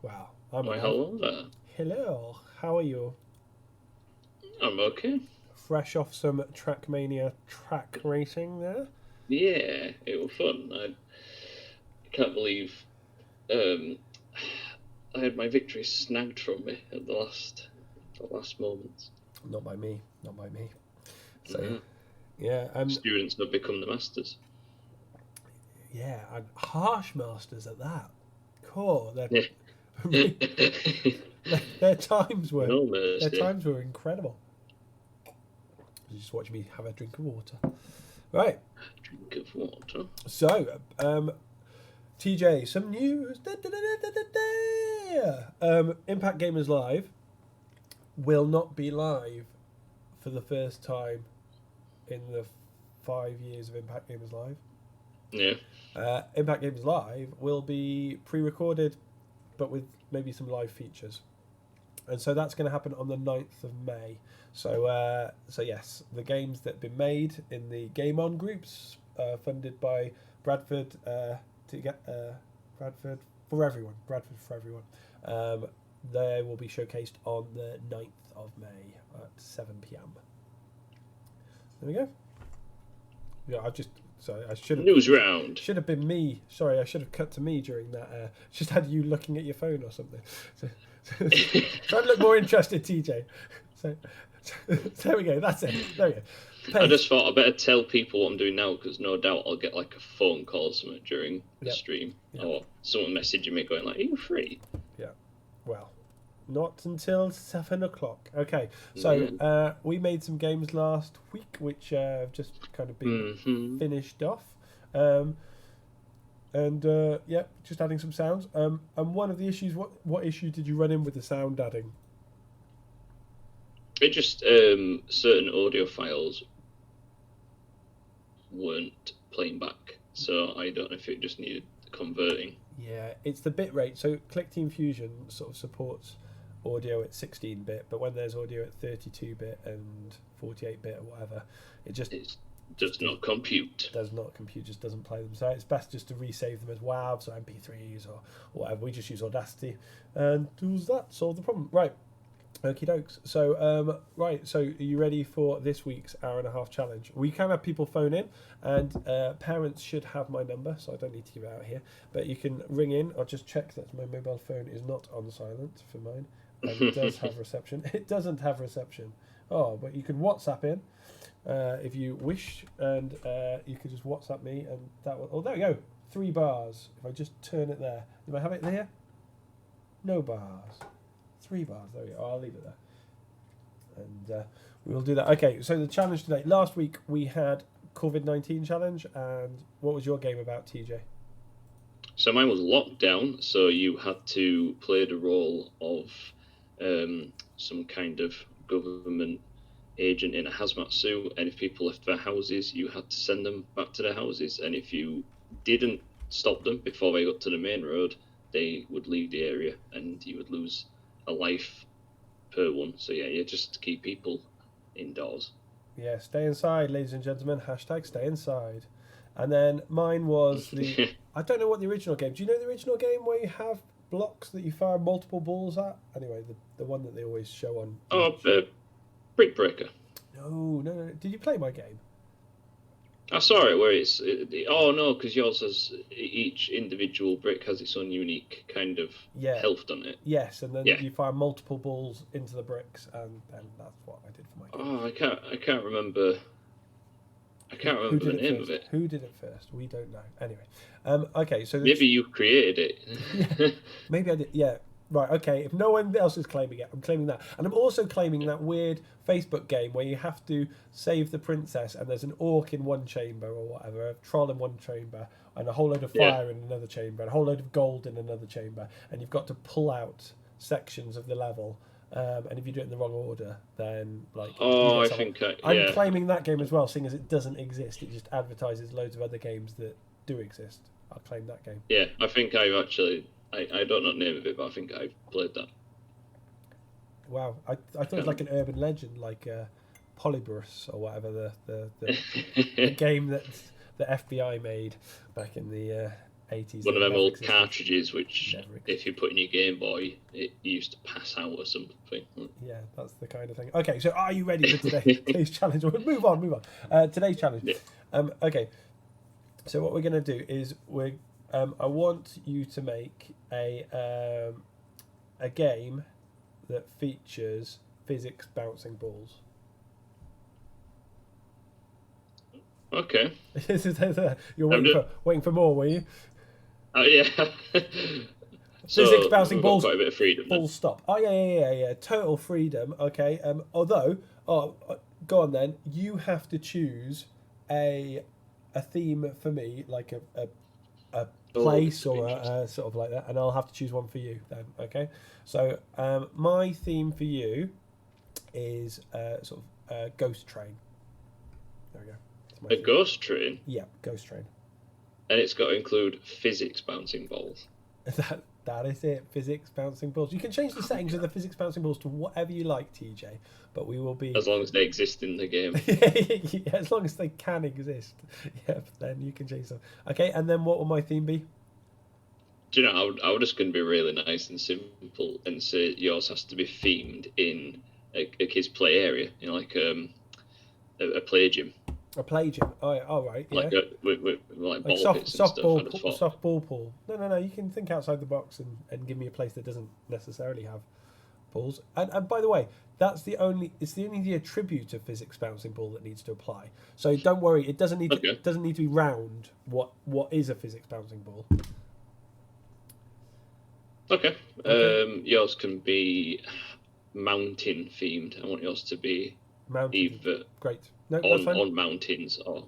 Wow. I'm Why, alive. hello there. Hello. How are you? I'm okay. Fresh off some Trackmania track racing there. Yeah, it was fun. I can't believe um, I had my victory snagged from me at the last moments. Not by me. Not by me. So Yeah. yeah, Students have become the masters. yeah, and harsh masters at that. Cool. Yeah. Their times were No their mercy. times were incredible. You just watch me have a drink of water. Right. Drink of water. So, TJ, some news. Impact Gamers Live will not be live for the first time in the 5 years of Impact Gamers Live. Yeah. Impact Gamers Live will be pre-recorded, but with maybe some live features. And so that's going to happen on the 9th of May. So yes, the games that have been made in the Game On groups, funded by Bradford, to get Bradford for everyone. Bradford for everyone. They will be showcased on the 9th of May at 7 p.m. There we go. Yeah, I've just sorry. I News round. should have been me. Sorry, I should have cut to me during that. Just had you looking at your phone or something. Try to look more interested, TJ. So, there we go. That's it. There we go. I just thought I better tell people what I'm doing now because no doubt I'll get like a phone call or something during the stream or someone messaging me going like, "Are you free?" Yeah. Well, not until 7 o'clock. Okay. So we made some games last week, which have just kind of been finished off. Just adding some sounds. And one of the issues, what issue did you run in with the sound adding? It just certain audio files weren't playing back, so I don't know if it just needed converting. Yeah, it's the bit rate. So Clickteam Fusion sort of supports audio at 16-bit, but when there's audio at 32-bit and 48-bit or whatever, it just does not compute. Does not compute, just doesn't play them. So it's best just to resave them as WAVs or MP3s or whatever. We just use Audacity and does that solve the problem. Right. Okie dokes. So, so are you ready for this week's hour-and-a-half challenge? We can have people phone in, and parents should have my number, so I don't need to give it out here. But you can ring in. I'll just check that my mobile phone is not on silent for mine. And it does have reception. It doesn't have reception. Oh, but you can WhatsApp in if you wish, and you can just WhatsApp me, and that will... Oh, there we go. 3 bars. If I just turn it there. Do I have it there? No bars. 3 bars. There we go. I'll leave it there. And we'll do that. Okay, so the challenge today. Last week we had Covid-19 challenge, and what was your game about, TJ? So mine was lockdown, so you had to play the role of some kind of government agent in a hazmat suit, and if people left their houses, you had to send them back to their houses, and if you didn't stop them before they got to the main road, they would leave the area, and you would lose a life per one. So yeah, you just keep people indoors. Yeah, stay inside, ladies and gentlemen. Hashtag stay inside. And then mine was the... I don't know what the original game... Do you know the original game where you have blocks that you fire multiple balls at? Anyway, the one that they always show on... Oh, Brick Breaker. No. Did you play my game? I saw it where it's... oh, no, because yours has... Each individual brick has its own unique kind of health on it. Yes, and then you fire multiple balls into the bricks, and then that's what I did for my game. Oh, I can't remember... I can't remember the name of it. Who did it first? We don't know. Anyway, okay, so... Maybe you created it. Yeah, maybe I did, yeah. Right, okay, if no one else is claiming it, I'm claiming that. And I'm also claiming that weird Facebook game where you have to save the princess and there's an orc in one chamber or whatever, a troll in one chamber, and a whole load of fire in another chamber, and a whole load of gold in another chamber, and you've got to pull out sections of the level. And if you do it in the wrong order, then like... Oh, I think I'm claiming that game as well, seeing as it doesn't exist. It just advertises loads of other games that do exist. I'll claim that game. Yeah, I think I've actually... I don't know the name of it, but I think I've played that. Wow, I thought it was like an urban legend, like Polybrus or whatever the game that the FBI made back in the 80s. One of them never old existed. cartridges which, Never existed. if you put in your Game Boy, it used to pass out or something. Yeah, that's the kind of thing. Okay, so are you ready for today's challenge? Move on. Today's challenge. Yeah. Okay, so what we're going to do is I want you to make a game that features physics bouncing balls. Okay. You're waiting for more, were you? Yeah. Physics So bouncing we've got balls. quite a bit of freedom. Full stop. Oh yeah. Total freedom. Okay. Although, go on then. You have to choose a theme for me, like a place or a sort of like that, and I'll have to choose one for you then. Okay. So my theme for you is sort of ghost train. There we go. A ghost train? Yeah, ghost train. And it's got to include physics bouncing balls. That is it. Physics bouncing balls. You can change the settings of the physics bouncing balls to whatever you like, TJ. But we will be as long as they exist in the game. yeah, as long as they can exist. Yeah, then you can change them. Okay, and then what will my theme be? Do you know? I would just going to be really nice and simple and say yours has to be themed in a kids' play area. You know, like a play gym. A play gym. Oh, yeah. All right. Yeah. Like ball pits and stuff. Softball pool. No. You can think outside the box and give me a place that doesn't necessarily have pools. And by the way, it's the only the attribute of physics bouncing ball that needs to apply. So don't worry. It doesn't need to be round. What is a physics bouncing ball? Okay. Yours can be mountain themed. I want yours to be either great. No, on mountains or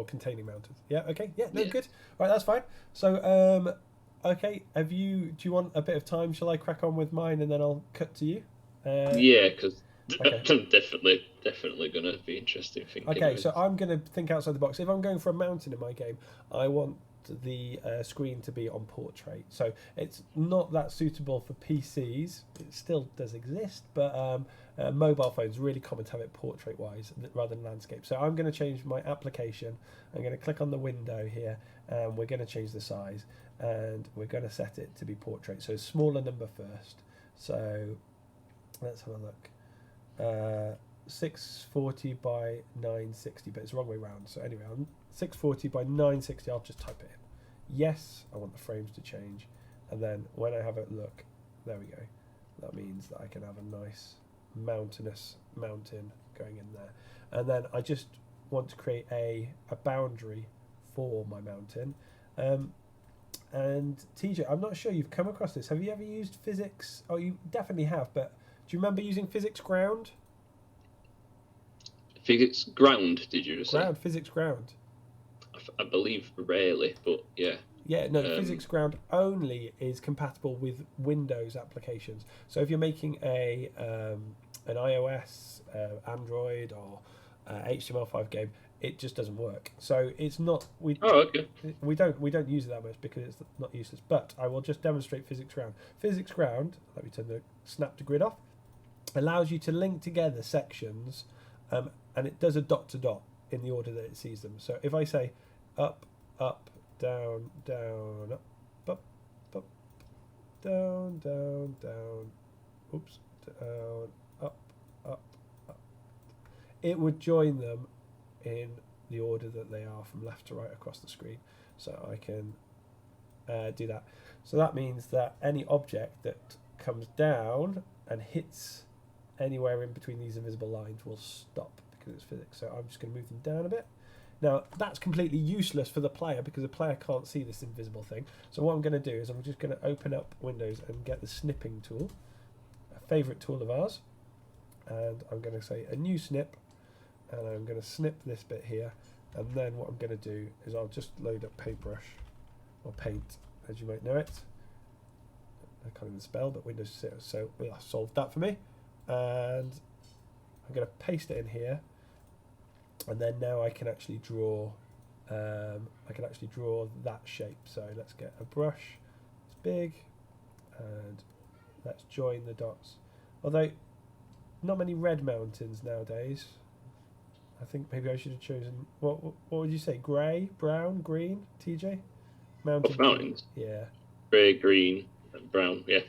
containing mountains. Yeah. Okay. Yeah. No. Yeah. Good. Right. That's fine. So okay. Do you want a bit of time? Shall I crack on with mine and then I'll cut to you? Yeah, because I'm definitely gonna be interesting thinking. Okay. So I'm gonna think outside the box. If I'm going for a mountain in my game, I want the screen to be on portrait. So it's not that suitable for PCs. It still does exist, but mobile phones really common to have it portrait wise rather than landscape. So I'm going to change my application. I'm going to click on the window here and we're going to change the size and we're going to set it to be portrait. So smaller number first. So let's have a look. 640 by 960, but it's the wrong way around. So anyway, I'm 640 by 960. I'll just type it in. Yes, I want the frames to change, and then when I have a look, there we go. That means that I can have a nice mountainous mountain going in there, and then I just want to create a boundary for my mountain. And TJ, I'm not sure you've come across this. Have you ever used physics? Oh, you definitely have, but do you remember using physics ground? Physics ground, did you just say? Physics ground. I believe rarely, but yeah. Yeah, no, physics ground only is compatible with Windows applications. So if you're making an iOS, Android, or HTML5 game, it just doesn't work. So it's not. We don't use it that much because it's not useless. But I will just demonstrate physics ground. Physics ground. Let me turn the snap to grid off. Allows you to link together sections, and it does a dot to dot in the order that it sees them. So if I say up, up, down, down, up, down, down, down, oops, down, up, up, up, it would join them in the order that they are from left to right across the screen. So I can do that. So that means that any object that comes down and hits anywhere in between these invisible lines will stop because it's physics. So I'm just going to move them down a bit. Now, that's completely useless for the player because the player can't see this invisible thing. So what I'm going to do is I'm just going to open up Windows and get the snipping tool, a favourite tool of ours. And I'm going to say a new snip. And I'm going to snip this bit here. And then what I'm going to do is I'll just load up Paintbrush, or Paint, as you might know it. I can't even spell, but Windows 0. So solved that for me. And I'm going to paste it in here. And then now I can actually draw. That shape. So let's get a brush. It's big, and let's join the dots. Although not many red mountains nowadays. I think maybe I should have chosen what would you say? Grey, brown, green? TJ, mountain. Mountains. Yeah. Grey, green, and brown. Yeah.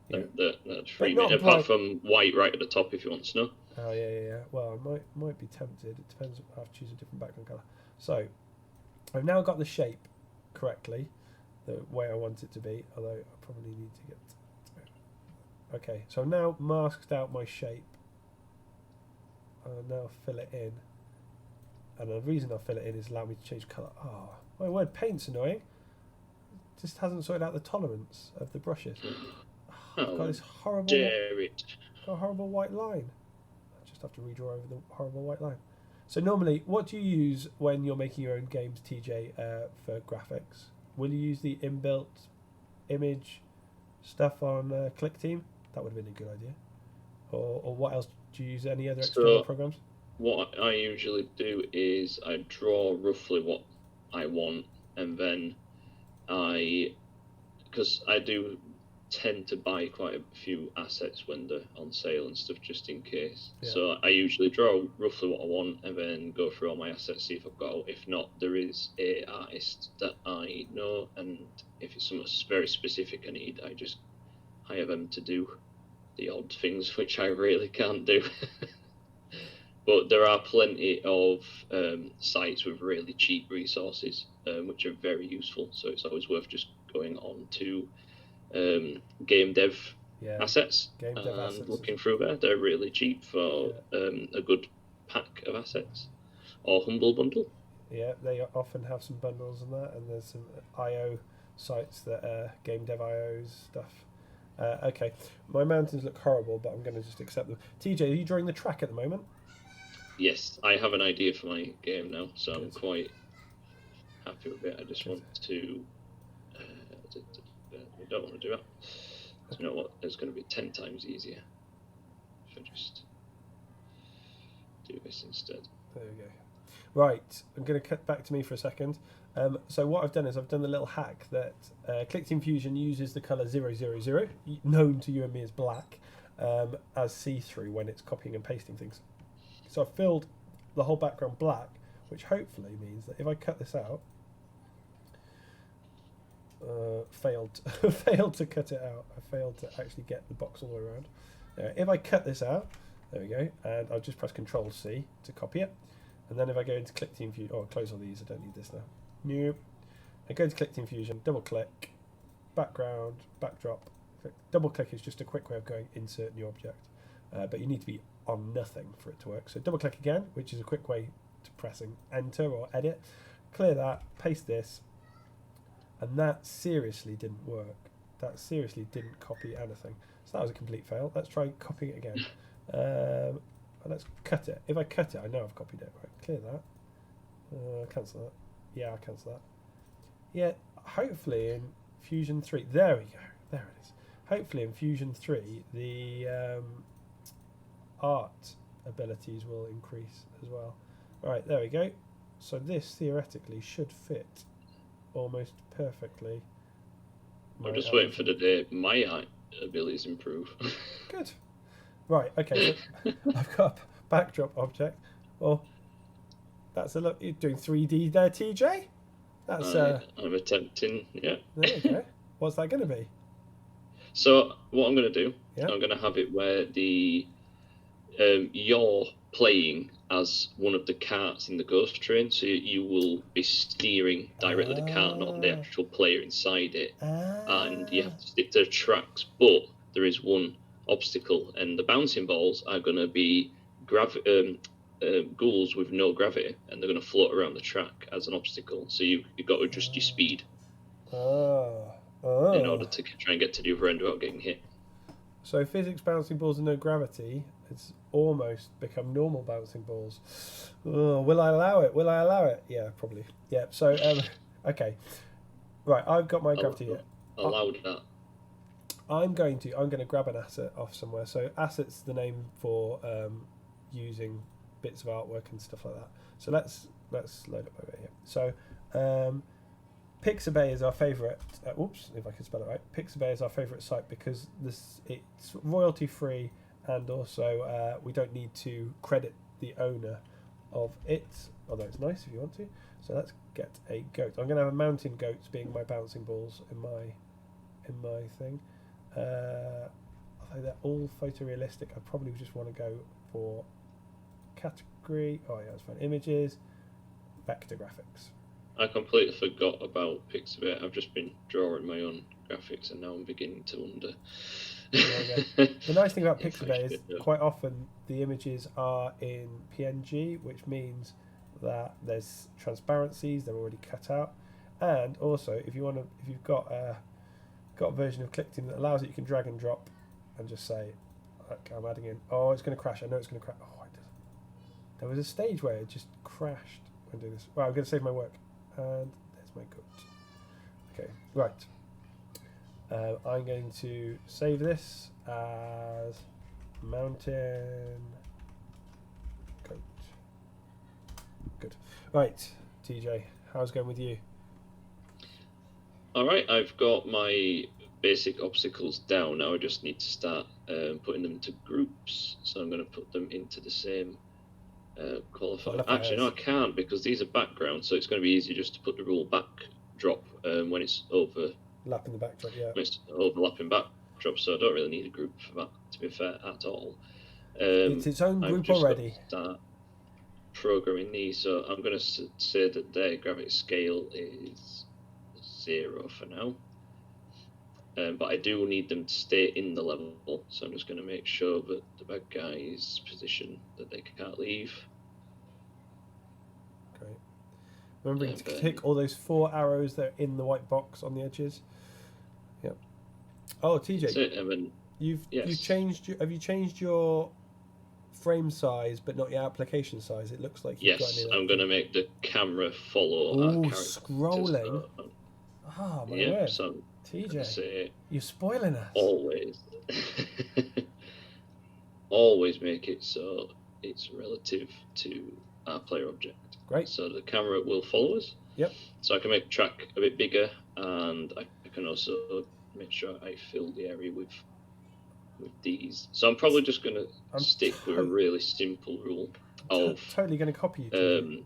Yeah. That's three. not Apart bright. from white right at the top, if you want snow. Oh yeah. Well, I might be tempted. It depends. I have to choose a different background colour. So I've now got the shape correctly, the way I want it to be. Although I probably need to get. Okay, so I've now masked out my shape. I'll now fill it in. And the reason I fill it in is allow me to change colour. Oh, my word, paint's annoying. It just hasn't sorted out the tolerance of the brushes. Oh, I've got this horrible, got a horrible white line. I just have to redraw over the horrible white line. So normally, what do you use when you're making your own games, TJ, for graphics? Will you use the inbuilt image stuff on Clickteam? That would have been a good idea. Or what else? Do you use any other external programs? What I usually do is I draw roughly what I want, and then because I do tend to buy quite a few assets when they're on sale and stuff, just in case. Yeah. So I usually draw roughly what I want, and then go through all my assets, see if I've got. If not, there is a artist that I know, and if it's something very specific I need, I just hire them to do the odd things which I really can't do. But there are plenty of sites with really cheap resources, which are very useful. So it's always worth just going on to game dev assets and looking through there. They're really cheap for a good pack of assets, or Humble Bundle. Yeah, they often have some bundles and that, and there's some IO sites that are game dev IOs stuff. Okay, my mountains look horrible, but I'm going to just accept them. TJ, are you drawing the track at the moment? Yes, I have an idea for my game now, so I'm quite happy with it. I just want to. I don't want to do that. So you know what? It's going to be 10 times easier if I just do this instead. There we go. Right, I'm going to cut back to me for a second. So what I've done is I've done the little hack that Clickteam Fusion uses the colour 000, known to you and me as black, as see-through when it's copying and pasting things. So I've filled the whole background black, which hopefully means that if I cut this out, failed to cut it out. I failed to actually get the box all the way around. If I cut this out, there we go, and I'll just press Control-C to copy it. And then if I go into Clickteam Fusion, close all these, I don't need this now. New. I go to Clickteam Fusion, double click, background, backdrop. Double click is just a quick way of going insert new object, but you need to be on nothing for it to work. So double click again, which is a quick way to pressing enter or edit. Clear that, paste this, and that seriously didn't work. That seriously didn't copy anything. So that was a complete fail. Let's try copying it again. And let's cut it. If I cut it, I know I've copied it. Right, clear that. Cancel that. Yeah, I'll cancel that. Yeah, hopefully in Fusion 3, there we go. There it is. Hopefully in Fusion 3, the art abilities will increase as well. Right, there we go. So this theoretically should fit almost perfectly. I'm just waiting for the day my art abilities improve. Good. Right, okay, so I've got a backdrop object. Well, that's a look. You're doing 3D there, TJ? That's I'm attempting, yeah. There you go. What's that going to be? So what I'm going to do, I'm going to have it where the you're playing as one of the carts in the ghost train, so you will be steering directly the cart, not the actual player inside it. And you have to stick to the tracks, but there is one obstacle, and the bouncing balls are going to be ghouls with no gravity, and they're going to float around the track as an obstacle. So you've got to adjust your speed in order to try and get to the other end without getting hit. So physics bouncing balls and no gravity, it's almost become normal bouncing balls. Will I allow it? Will I allow it? Yeah, probably. Yeah. So okay, right. I've got my gravity here. Allowed that. I'm going to grab an asset off somewhere. So asset's the name for using bits of artwork and stuff like that. So let's load up over here. So Pixabay is our favourite. If I can spell it right. Pixabay is our favourite site because it's royalty free, and also we don't need to credit the owner of it. Although it's nice if you want to. So let's get a goat. I'm going to have a mountain goats being my bouncing balls in my thing. Although they're all photorealistic, I probably just want to go for category. Oh yeah, that's fine. Images, vector graphics. I completely forgot about Pixabay. I've just been drawing my own graphics, and now I'm beginning to wonder. The nice thing about Pixabay is quite often the images are in PNG, which means that there's transparencies, they're already cut out, and also if you've got a version of Clickteam that allows it, you can drag and drop and just say, okay, I'm adding in. Oh, it's going to crash. I know it's going to crash. Oh, it doesn't. There was a stage where it just crashed when doing this. Right, I'm going to save my work, and there's my goat. Okay, right. I'm going to save this as mountain goat. Good. Right, TJ, how's it going with you? All right, I've got my basic obstacles down. Now I just need to start putting them into groups. So I'm going to put them into the same qualifier. Actually, no, I can't, because these are backgrounds, so it's going to be easy just to put the rule backdrop when it's lapping the backdrop, yeah. When it's overlapping backdrop, so I don't really need a group for that, to be fair, at all. It's its own group already. Start programming these, so I'm going to say that their gravity scale is 0 for now. But I do need them to stay in the level, so I'm just going to make sure that the bad guys position that they can't leave. Great. Remembering to click all those 4 arrows that are in the white box on the edges. Yep. Oh, TJ, have you changed your frame size but not your application size? It looks like you've got I'm going to make the camera follow our character. Scrolling. Ah, my word. So TJ, you're spoiling us. Always make it so it's relative to our player object. Great. So the camera will follow us. Yep. So I can make the track a bit bigger, and I can also make sure I fill the area with these. So I'm probably just going to stick with a really simple rule of... totally going to copy you.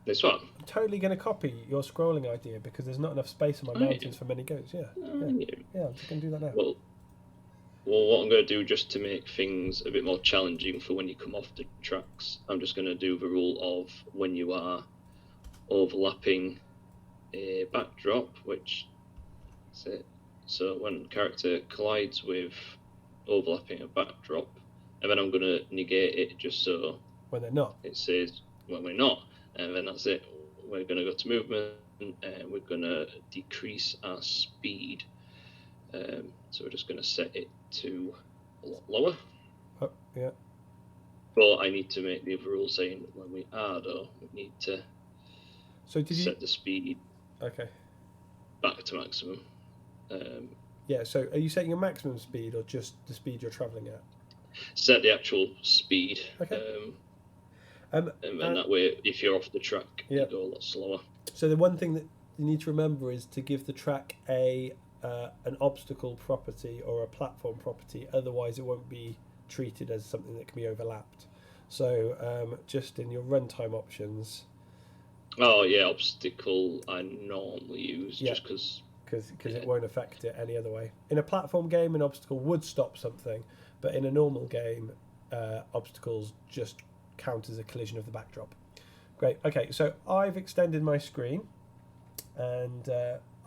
This one? I'm totally going to copy your scrolling idea, because there's not enough space on my mountains for many goats. Yeah, I'm just going to do that now. Well, what I'm going to do, just to make things a bit more challenging for when you come off the tracks, I'm just going to do the rule of when you are overlapping a backdrop, which is it. So when character collides with overlapping a backdrop, and then I'm going to negate it just so when they're not. It says when we're not, and then that's it. We're going to go to movement, and we're going to decrease our speed. So we're just going to set it to a lot lower. Oh, yeah. But I need to make the other rule saying when we are, though, we need to set the speed back to maximum. So are you setting your maximum speed or just the speed you're travelling at? Set the actual speed. Okay. And that way, if you're off the track, you go a lot slower. So the one thing that you need to remember is to give the track an obstacle property or a platform property, otherwise it won't be treated as something that can be overlapped. So just in your runtime options. Oh yeah, obstacle I normally use just because it won't affect it any other way. In a platform game, an obstacle would stop something, but in a normal game, obstacles just count as a collision of the backdrop. Great. Okay, so I've extended my screen, and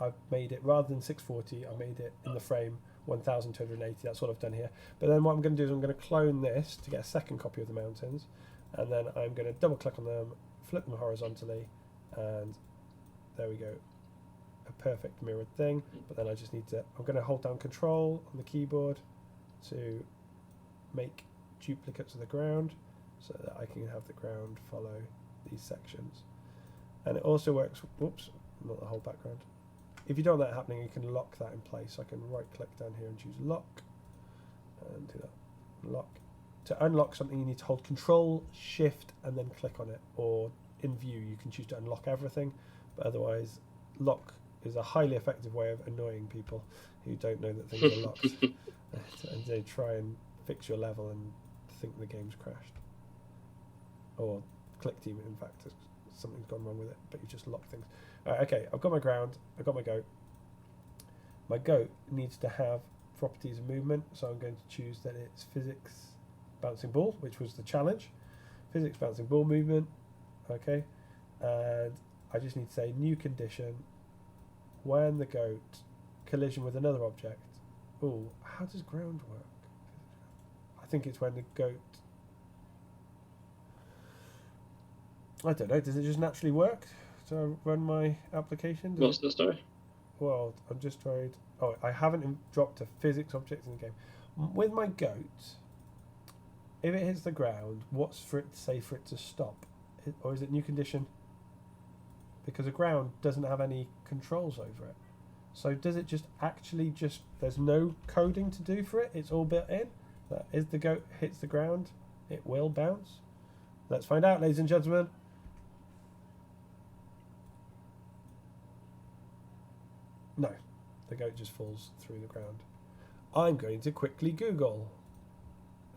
I've made it, rather than 640, I made it in the frame 1280. That's what I've done here. But then what I'm going to do is I'm going to clone this to get a second copy of the mountains, and then I'm going to double click on them, flip them horizontally, and there we go. A perfect mirrored thing. But then I just need to, I'm going to hold down Control on the keyboard to make duplicates of the ground so that I can have the ground follow these sections. And it also works, whoops, not the whole background. If you don't want that happening, you can lock that in place. I can right click down here and choose lock and do that. Lock. To unlock something, you need to hold Control, Shift, and then click on it. Or in view, you can choose to unlock everything, but otherwise, lock is a highly effective way of annoying people who don't know that things are locked. And they try and fix your level and think the game's crashed. Or Clickteam, in fact, has something's gone wrong with it, but you just lock things. Okay, I've got my ground, I've got my goat. My goat needs to have properties of movement, so I'm going to choose that it's physics bouncing ball, which was the challenge. Physics bouncing ball movement, okay, and I just need to say new condition when the goat collision with another object. Oh, how does ground work? I think it's when the goat, I don't know, does it just naturally work to run my application? What's the story? Well, I'm just trying. Oh, I haven't dropped a physics object in the game. With my goat, if it hits the ground, what's for it to say for it to stop? Or is it new condition? Because the ground doesn't have any controls over it. So does it just actually just, there's no coding to do for it? It's all built in? That is, the goat hits the ground, it will bounce? Let's find out, ladies and gentlemen. No, the goat just falls through the ground. I'm going to quickly Google.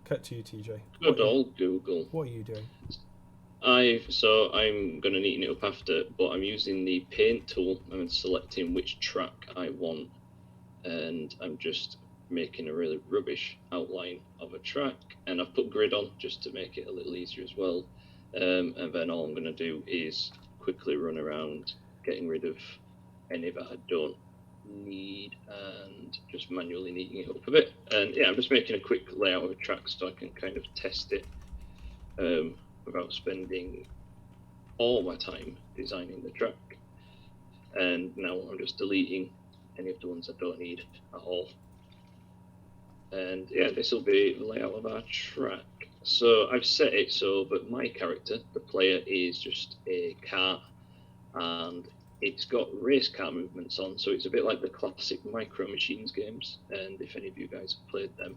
Cut to you, TJ. Good old Google. What are you doing? So I'm going to neaten it up after, but I'm using the paint tool. I'm selecting which track I want, and I'm just making a really rubbish outline of a track, and I've put grid on just to make it a little easier as well. And then all I'm going to do is quickly run around, getting rid of any that I don't need, and just manually neating it up a bit. And yeah, I'm just making a quick layout of a track so I can kind of test it without spending all my time designing the track. And now I'm just deleting any of the ones I don't need at all. And yeah, this will be the layout of our track. So I've set it so that my character, the player, is just a car, and it's got race car movements on, so it's a bit like the classic Micro Machines games. And if any of you guys have played them,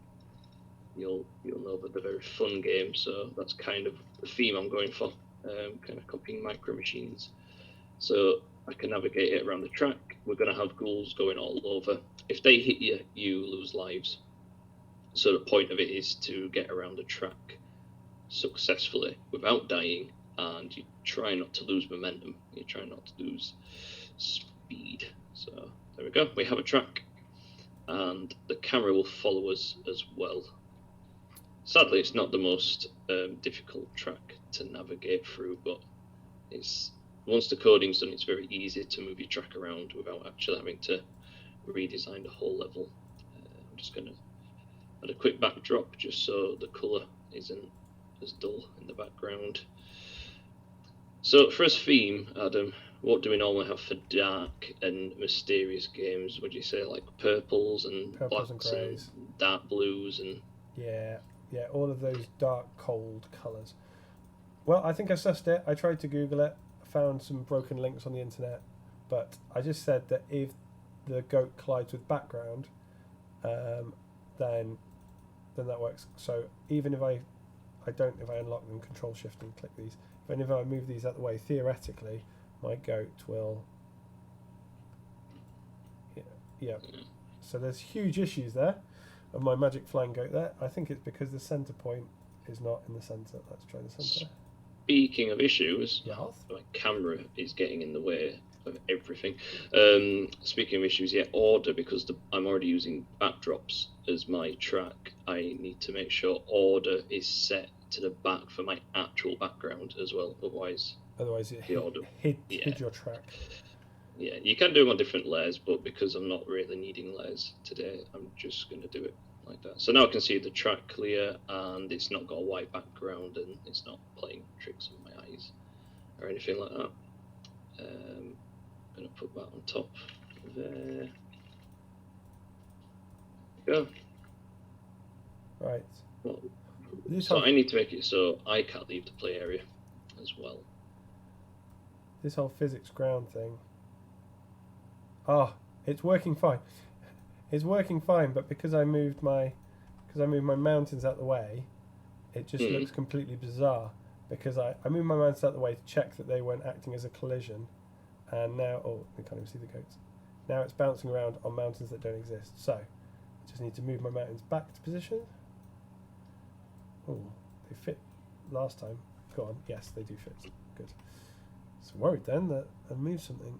you'll know that they're very fun games. So that's kind of the theme I'm going for, kind of copying Micro Machines. So I can navigate it around the track. We're going to have ghouls going all over. If they hit you, you lose lives. So the point of it is to get around the track successfully without dying, and you try not to lose momentum. You try not to lose speed. So there we go. We have a track, and the camera will follow us as well. Sadly, it's not the most difficult track to navigate through, but it's once the coding's done, it's very easy to move your track around without actually having to redesign the whole level. I'm just going to add a quick backdrop just so the colour isn't as dull in the background. So for us theme, Adam, what do we normally have for dark and mysterious games? Would you say like purples and blacks and greys and dark blues and yeah, all of those dark cold colours. Well, I think I sussed it. I tried to Google it. I found some broken links on the internet, but I just said that if the goat collides with background, then that works. So even if I unlock them, Control Shift and click these, if I move these out of the way, theoretically my goat will, yeah. So there's huge issues there of my magic flying goat there. I think it's because the center point is not in the center. Let's try the center. Speaking of issues, yes. My camera is getting in the way of everything. Speaking of issues, order, because I'm already using backdrops as my track. I need to make sure order is set to the back for my actual background as well. Otherwise it hid your track. Yeah, you can do them on different layers, but because I'm not really needing layers today, I'm just going to do it like that. So now I can see the track clear, and it's not got a white background, and it's not playing tricks on my eyes or anything like that. I'm going to put that on top there. Go. Right. Well, so I need to make it so I can't leave the play area as well. This whole physics ground thing. It's working fine. It's working fine, but because I moved my mountains out the way, it just looks completely bizarre. Because I moved my mountains out the way to check that they weren't acting as a collision, and now I can't even see the goats. Now it's bouncing around on mountains that don't exist. So I just need to move my mountains back to position. Oh, they fit last time. Go on. Yes, they do fit. Good. was worried then that I moved something.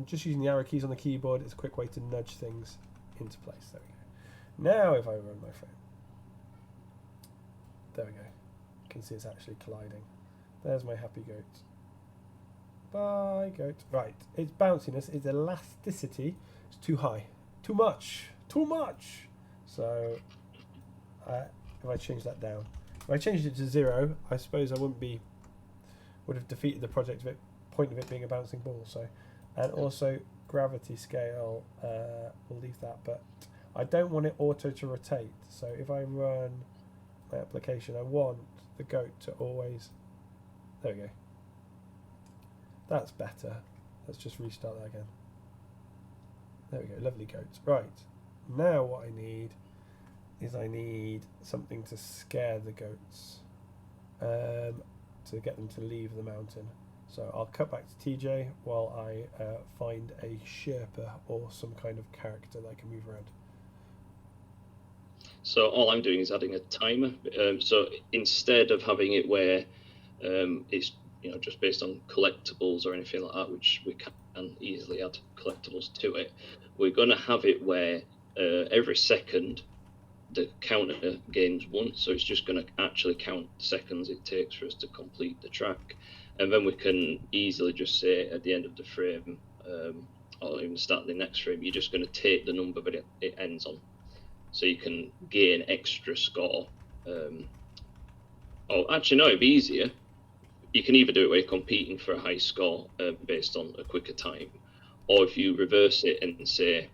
Just using the arrow keys on the keyboard is a quick way to nudge things into place. There we go. Now if I run my phone, there we go. You can see it's actually colliding. There's my happy goat. Bye, goat. Right, its bounciness, its elasticity is too high. Too much. So if I change that down, if I changed it to 0, I suppose I would have defeated the point of it being a bouncing ball. So, and also gravity scale, we'll leave that, but I don't want it auto to rotate. So if I run my application, I want the goat to always, there we go. That's better. Let's just restart that again. There we go, lovely goats. Right, now what I need is something to scare the goats, to get them to leave the mountain. So I'll cut back to TJ while I find a Sherpa or some kind of character that I can move around. So all I'm doing is adding a timer. So instead of having it where it's just based on collectibles or anything like that, which we can easily add collectibles to it, we're going to have it where every second the counter gains 1. So it's just going to actually count the seconds it takes for us to complete the track. And then we can easily just say at the end of the frame, or even start of the next frame, you're just going to take the number that it ends on. So you can gain extra score. Actually, no, it'd be easier. You can either do it where you're competing for a high score based on a quicker time, or if you reverse it and say,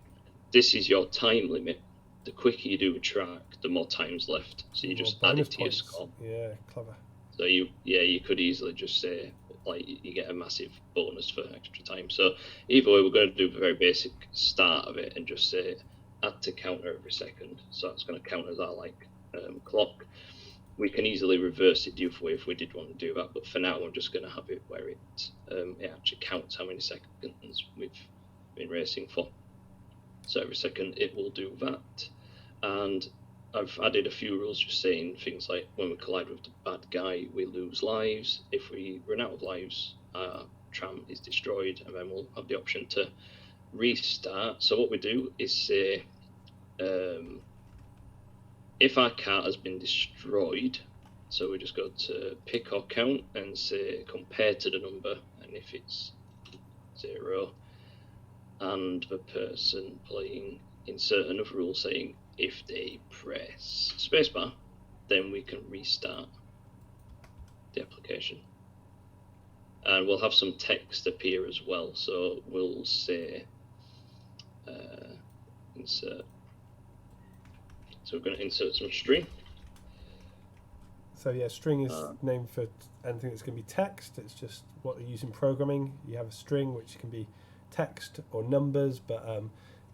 this is your time limit, the quicker you do a track, the more time's left. So you just add it to your score. Yeah, clever. So you could easily just say, like, you get a massive bonus for extra time. So either way, we're going to do the very basic start of it and just say add to counter every second. So that's going to count as our clock. We can easily reverse it the other way if we did want to do that, but for now I'm just going to have it where it actually counts how many seconds we've been racing for. So every second it will do that. And I've added a few rules just saying things like when we collide with the bad guy, we lose lives. If we run out of lives, our tram is destroyed, and then we'll have the option to restart. So what we do is say, if our cart has been destroyed, so we just go to pick or count and say compare to the number, and if it's 0, and the person playing insert another rule saying if they press spacebar, then we can restart the application. And we'll have some text appear as well, so we'll say insert. So we're going to insert some string. So yeah, string is named for anything that's going to be text. It's just what they use in programming. You have a string which can be text or numbers, but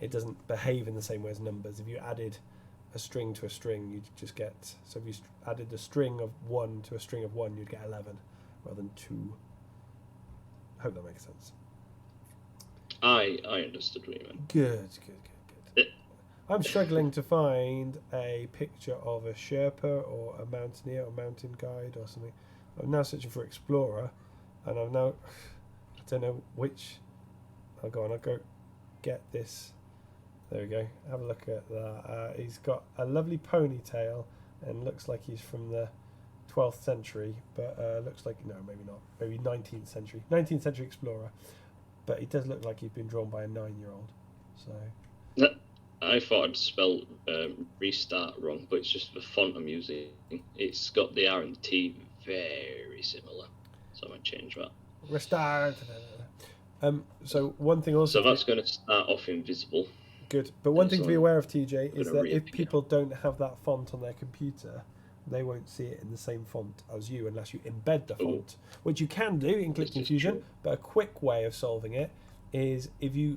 it doesn't behave in the same way as numbers. If you added a string to a string, you'd just get, so if you added a string of 1 to a string of 1, you'd get 11 rather than 2. I hope that makes sense. I understood what you meant. Good. I'm struggling to find a picture of a Sherpa or a mountaineer or mountain guide or something. I'm now searching for Explorer, and I don't know which. I'll go get this. There we go. Have a look at that. He's got a lovely ponytail and looks like he's from the 12th century, but looks like, no, maybe not. Maybe 19th century. 19th century explorer. But he does look like he's been drawn by a 9-year-old. So I thought I'd spelled restart wrong, but it's just the font I'm using. It's got the R and the T very similar, so I might change that. Restart. So one thing also. So that's going to start off invisible. Good, but one thing to be aware of, TJ, is that if people don't have that font on their computer, they won't see it in the same font as you unless you embed the font, which you can do in Clickteam Fusion. But a quick way of solving it is if you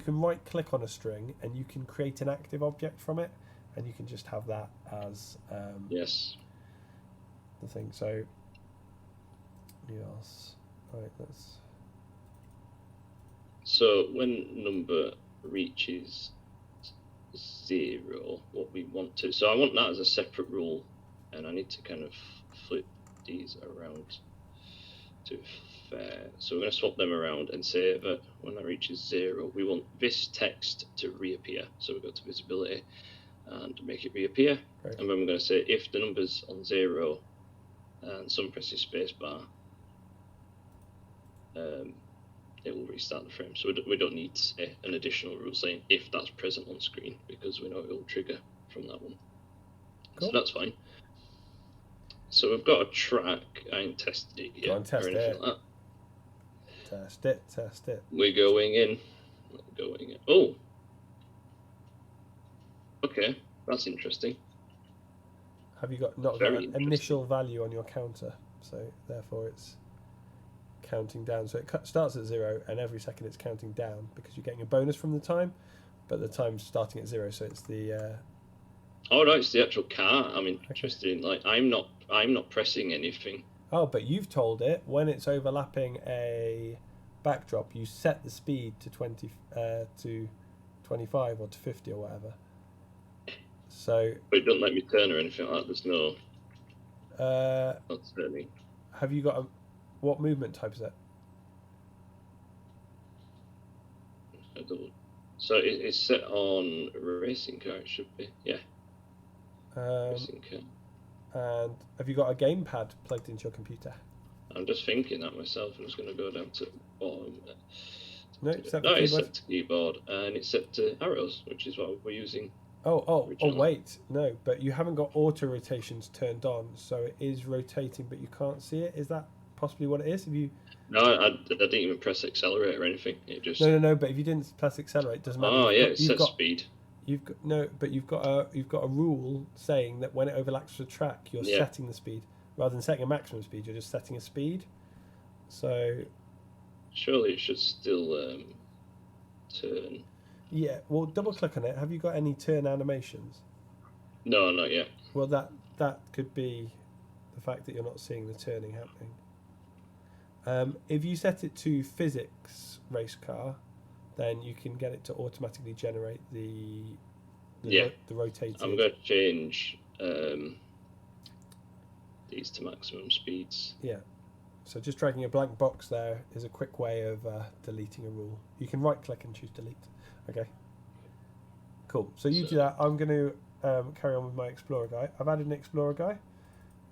can right click on a string and you can create an active object from it, and you can just have that as yes, the thing. So yes, right, let's. So when number reaches 0, what we want to, so I want that as a separate rule, and I need to kind of flip these around to fair. So we're going to swap them around and say that when that reaches 0, we want this text to reappear. So we go to visibility and make it reappear. Great. And then we're going to say if the number's on 0 and someone presses spacebar, it will restart the frame. So we don't need to say an additional rule saying if that's present on screen, because we know it will trigger from that one. Cool. So that's fine. So we've got a track. I ain't tested it yet. Go on, test or anything it. Like that. Test it. We're going in. Oh. Okay, that's interesting. Have you not got an initial value on your counter? So therefore it's counting down. So it starts at 0 and every second it's counting down because you're getting a bonus from the time, but the time's starting at 0. So it's the... Oh no, it's the actual car. I'm interested in. Like, I'm not pressing anything. Oh, but you've told it when it's overlapping a backdrop, you set the speed to 20 to 25 or to 50 or whatever. So. But it doesn't let me turn or anything like that. There's no. Not turning. Have you got what movement type is that? So it's set on racing car. It should be, yeah. Racing car. And have you got a gamepad plugged into your computer? I'm just thinking that myself. I'm just going to go down to bottom. No, it's set to keyboard, and it's set to arrows, which is what we're using. Oh, wait, no, but you haven't got auto rotations turned on, so it is rotating, but you can't see it. Is that possibly what it is? Have you? No, I didn't even press accelerate or anything. It just. No. But if you didn't press accelerate, it doesn't matter. Oh yeah, it says speed. You've got a rule saying that when it overlaps the track, you're setting the speed rather than setting a maximum speed. You're just setting a speed. So. Surely it should still turn. Yeah, well, double click on it. Have you got any turn animations? No, not yet. Well, that could be the fact that you're not seeing the turning happening. If you set it to physics race car, then you can get it to automatically generate the rotating. I'm going to change these to maximum speeds. Yeah. So just dragging a blank box there is a quick way of deleting a rule. You can right click and choose delete. Okay. Cool. So you do that. I'm going to carry on with my Explorer guy. I've added an Explorer guy,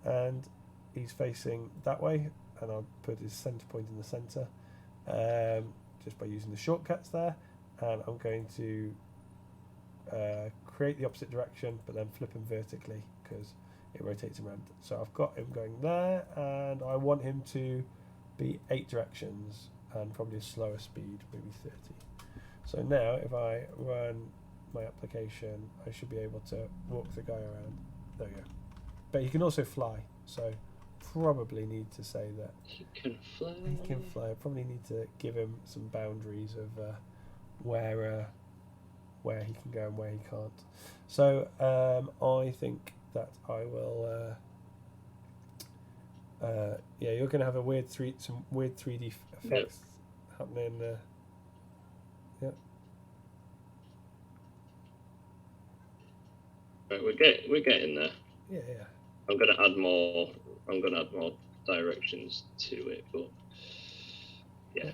and he's facing that way, and I'll put his center point in the center, just by using the shortcuts there. And I'm going to create the opposite direction, but then flip him vertically because it rotates him around. So I've got him going there, and I want him to be 8 directions and probably a slower speed, maybe 30. So now if I run my application, I should be able to walk the guy around. There we go. But he can also fly, so probably need to say that he can fly. He can fly. I probably need to give him some boundaries of where he can go and where he can't. So I think that I will. You're going to have some weird 3D effects happening. Right, we're getting there. Yeah. I'm going to add more directions to it, but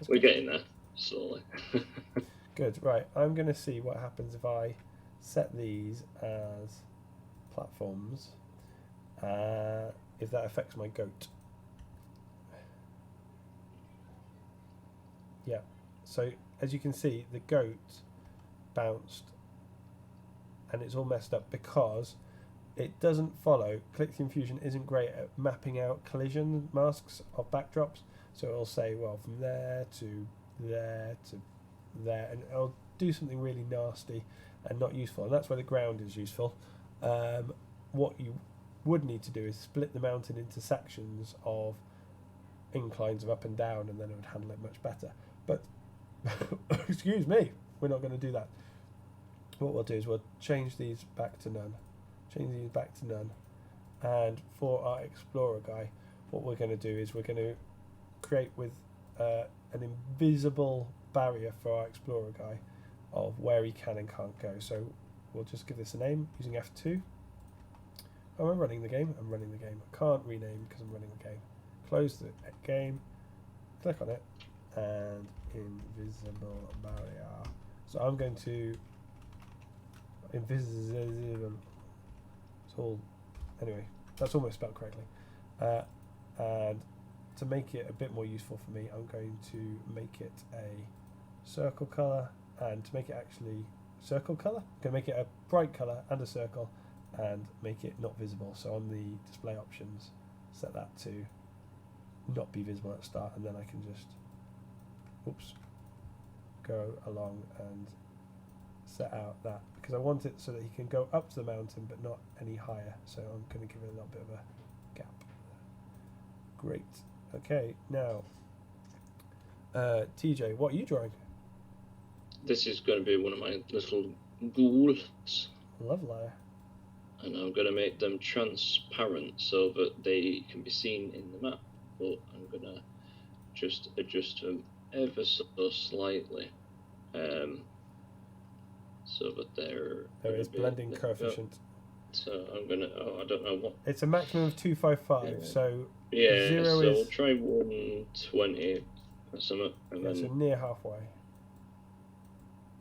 we're getting there slowly. Good. Right. I'm going to see what happens if I set these as platforms. If that affects my goat. Yeah. So as you can see, the goat bounced, and it's all messed up because it doesn't follow. Clickteam Fusion isn't great at mapping out collision masks of backdrops, so it'll say, well, from there to there to there, and it'll do something really nasty and not useful, and that's where the ground is useful. What you would need to do is split the mountain into sections of inclines of up and down, and then it would handle it much better. But excuse me, we're not going to do that. What we'll do is we'll change these back to none. And for our Explorer guy, what we're going to do is we're going to create with an invisible barrier for our Explorer guy of where he can and can't go. So we'll just give this a name using F2. Oh, I'm running the game. I can't rename because I'm running the game. Close the game. click on it, and invisible barrier. So I'm going to invisible. It's all anyway. That's almost spelled correctly. And to make it a bit more useful for me, I'm going to make it a circle color, and to make it actually circle color, I'm going to make it a bright color and a circle, and make it not visible. So on the display options, set that to not be visible at the start, and then I can just go along and set out that, because I want it so that he can go up to the mountain but not any higher, so I'm going to give it a little bit of a gap. Great. Okay, now TJ, what are you drawing? This is going to be one of my little ghouls. Lovely. And I'm going to make them transparent so that they can be seen in the map, but I'm going to just adjust them ever so slightly, so that there is blending coefficient. So I'm going to, I don't know what. It's a maximum of 255, so 0 so we'll try 120 or something, and then so near halfway.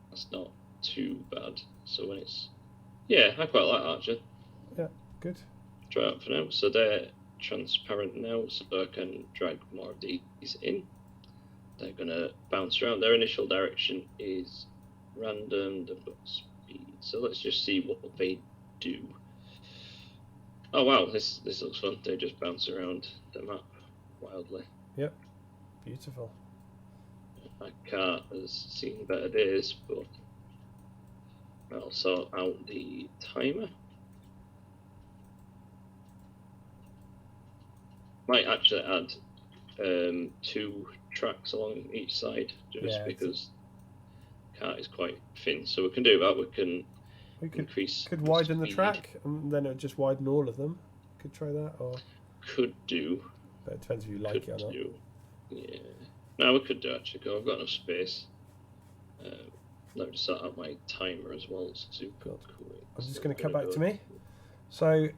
That's not too bad. So when it's, I quite like that actually. Yeah, good. Try it out for now. So they're transparent now, so I can drag more of these in. They're gonna bounce around. Their initial direction is random. They've got speed. So let's just see what they do. Oh wow, this looks fun. They just bounce around the map wildly. Yep, beautiful. My cat has seen better days, but I'll sort out the timer. Might actually add 2 tracks along each side, just because cat is quite thin. So we can do that. We can increase. Could widen the track, and then it would just widen all of them. Could try that, or could do. But it depends if you like it or not. Yeah. No, we could do actually. I've got enough space. Let me just set up my timer as well. Super cool. I'm just going to come back to me. So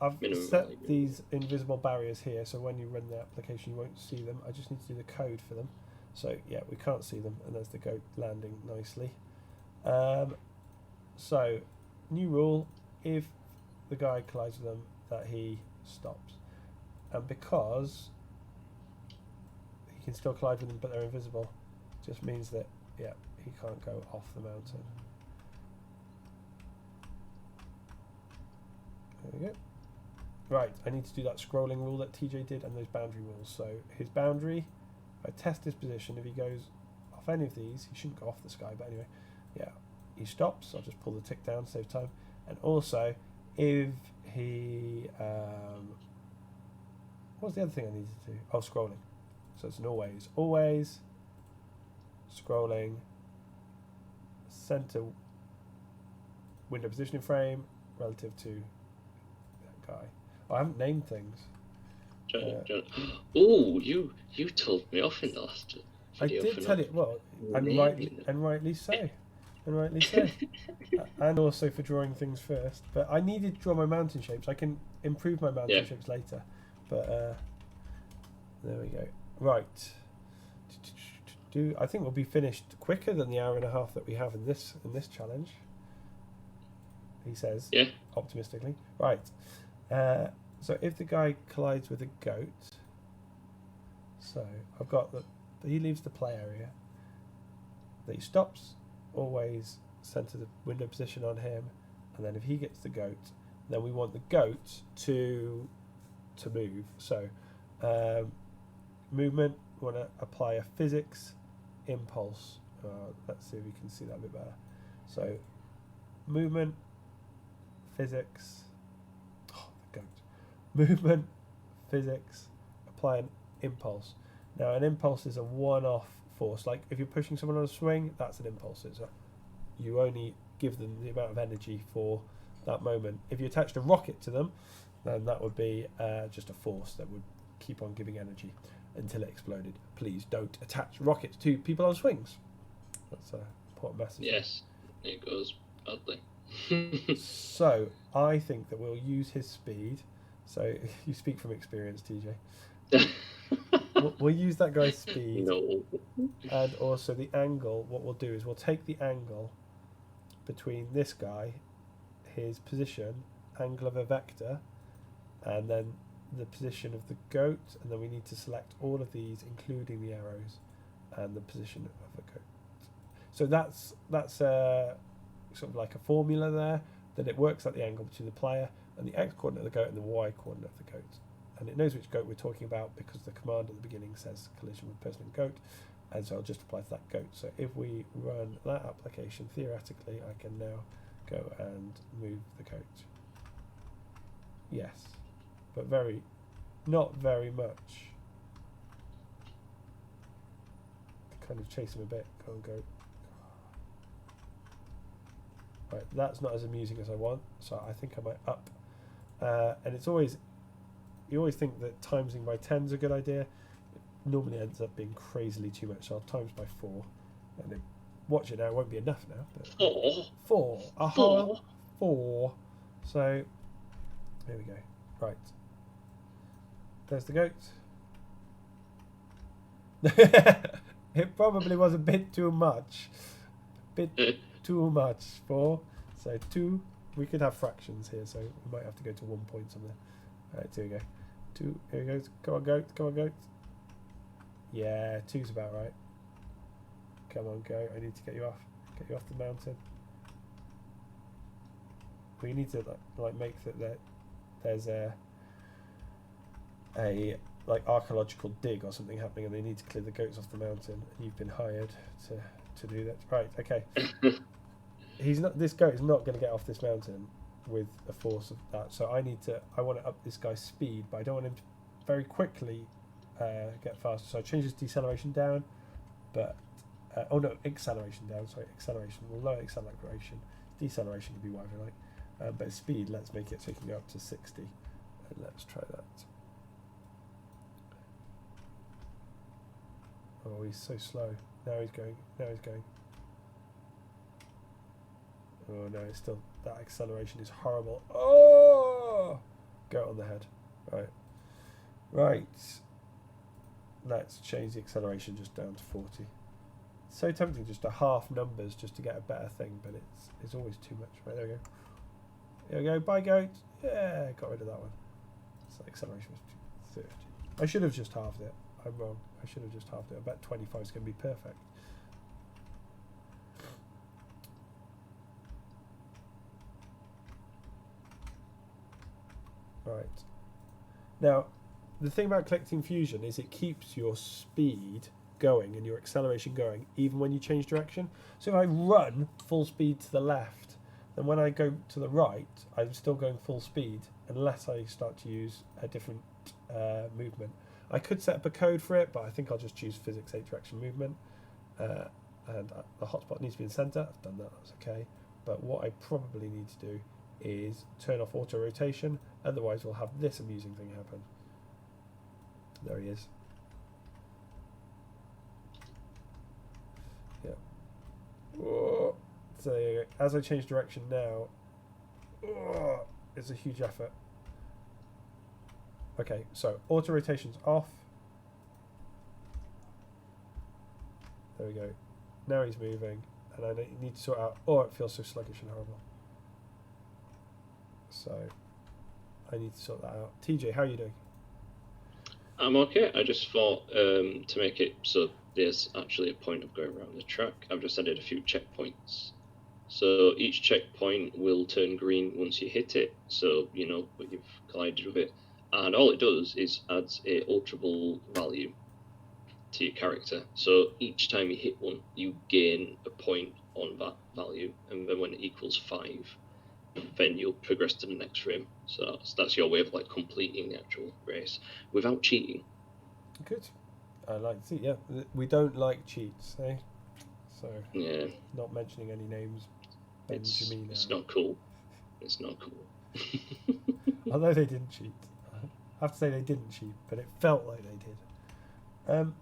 I've set these invisible barriers here, so when you run the application you won't see them. I just need to do the code for them. So yeah, we can't see them, and there's the goat landing nicely. So new rule: if the guy collides with them, that he stops. And because he can still collide with them but they're invisible, just means that he can't go off the mountain. There we go. Right, I need to do that scrolling rule that TJ did and those boundary rules. So his boundary, if I test his position, if he goes off any of these, he shouldn't go off the sky, but anyway, he stops. I'll just pull the tick down, save time. And also, if he, what was the other thing I needed to do? Oh, scrolling. So it's an always, scrolling, center window positioning frame relative to that guy. I haven't named things. Oh, you told me off in the last video. I did tell it. Well, and rightly so. And rightly so. And also for drawing things first. But I needed to draw my mountain shapes. I can improve my mountain shapes later. But there we go. Right. I think we'll be finished quicker than the hour and a half that we have in this challenge. He says, optimistically. Right. So if the guy collides with a goat, so I've got that he leaves the play area, that he stops, always center the window position on him, and then if he gets the goat, then we want the goat to move. So movement, we want to apply a physics impulse. Let's see if we can see that a bit better. So movement, physics, the goat. Movement, physics, apply an impulse. Now an impulse is a one-off force. Like if you're pushing someone on a swing, that's an impulse. You only give them the amount of energy for that moment. If you attached a rocket to them, then that would be just a force that would keep on giving energy until it exploded. Please don't attach rockets to people on swings. That's an important message. Yes, it goes badly. So I think that we'll use his speed. So you speak from experience, TJ. we'll use that guy's speed. No. And also the angle. What we'll do is we'll take the angle between this guy, his position, angle of a vector, and then the position of the goat, and then we need to select all of these, including the arrows, and the position of the goat. So that's sort of like a formula there, that it works out the angle between the player and the x coordinate of the goat and the y coordinate of the goat. And it knows which goat we're talking about because the command at the beginning says collision with person and goat, and so I'll just apply to that goat. So if we run that application, theoretically I can now go and move the goat. Yes, but not very much. Kind of chase him a bit. Go and go. Right, that's not as amusing as I want, so I think I might up. And it's always, you always think that timesing by 10 is a good idea. It normally ends up being crazily too much, so I'll times by 4. And then, watch it now, it won't be enough now. But 4. A whole 4. So, there we go. Right. There's the goat. It probably was a bit too much. Too much for. So 2. We could have fractions here, so we might have to go to 1 point somewhere. Alright, here we go. 2. Here we go. Come on, goat. Come on, goat. Yeah, 2's about right. Come on, goat. I need to get you off. Get you off the mountain. We need to like make that there's a like archaeological dig or something happening, and they need to clear the goats off the mountain. And you've been hired to do that. Right? Okay. He's not. This goat is not going to get off this mountain with the force of that. So I want to up this guy's speed, but I don't want him to very quickly get faster. So I change his deceleration down, but oh no, acceleration down. Sorry, acceleration. We'll lower acceleration. Deceleration can be whatever you like. But speed, let's make it so you can go up to 60. And let's try that. Oh, he's so slow. Now he's going. Now he's going. Oh no, it's still, that acceleration is horrible. Oh! Go on the head. Right. Right. Let's change the acceleration just down to 40. It's so tempting just to half numbers just to get a better thing, but it's always too much. Right, there we go. Here we go. Bye, goat. Yeah, got rid of that one. So acceleration was 30. I should have just halved it. I'm wrong. I should have just halved it. I bet 25 is going to be perfect. Right. Now, the thing about Clickteam Fusion is it keeps your speed going and your acceleration going even when you change direction. So if I run full speed to the left, then when I go to the right, I'm still going full speed unless I start to use a different movement. I could set up a code for it, but I think I'll just choose physics 8 direction movement. And the hotspot needs to be in center. I've done that, that's okay. But what I probably need to do is turn off auto rotation, otherwise we'll have this amusing thing happen. There he is. Yeah. Whoa. So as I change direction now, it's a huge effort. Okay, so auto rotation's off. There we go. Now he's moving, and I need to sort out. Oh, it feels so sluggish and horrible. So I need to sort that out. TJ, how are you doing? I'm okay. I just thought to make it so there's actually a point of going around the track, I've just added a few checkpoints. So each checkpoint will turn green once you hit it, so you know when you've collided with it. And all it does is adds a alterable value to your character. So each time you hit one, you gain a point on that value, and then when it equals 5, then you'll progress to the next frame. So that's your way of like completing the actual race without cheating. Good. I like to see. Yeah, we don't like cheats, eh? So yeah, not mentioning any names. It's not cool. It's not cool. Although they didn't cheat. I have to say they didn't cheat, but it felt like they did.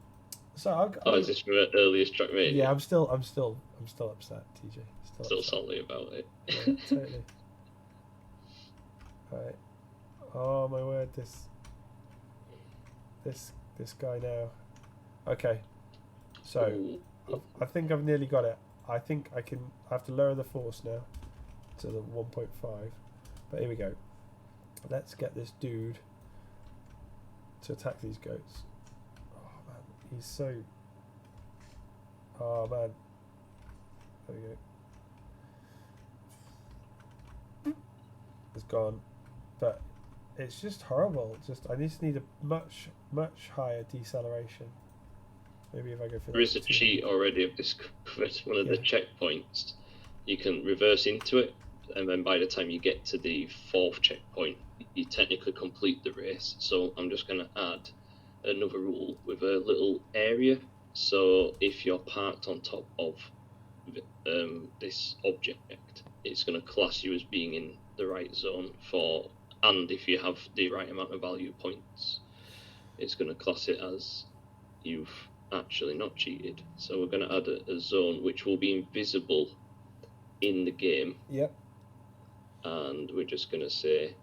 So is this from earlier track rating? Yeah, I'm still upset, TJ. Still salty about it. Yeah, totally. Right. Oh my word, this this guy now. Okay, so Ooh. I think I've nearly got it. I think I have to lower the force now to the 1.5. But here we go. Let's get this dude to attack these goats. Oh man, he's so... Oh man. There we go. It's gone. But it's just horrible. I just need a much higher deceleration. Maybe if I go for there is a cheat already of this one of the checkpoints. You can reverse into it, and then by the time you get to the 4th checkpoint, you technically complete the race. So I'm just going to add another rule with a little area. So if you're parked on top of this object, it's going to class you as being in the right zone and if you have the right amount of value points, it's going to class it as you've actually not cheated. So we're going to add a zone which will be invisible in the game. Yep. And we're just going to say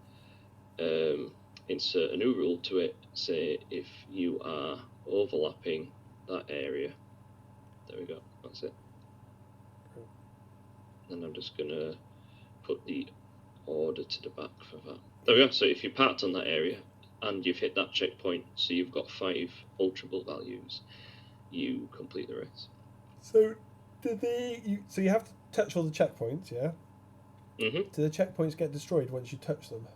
insert a new rule to it. Say if you are overlapping that area. There we go. That's it. And I'm just going to put the order to the back for that. There we go. So if you parked on that area and you've hit that checkpoint, so you've got 5 ultrable values, you complete the race. So so you have to touch all the checkpoints, yeah? Mm-hmm. Do the checkpoints get destroyed once you touch them?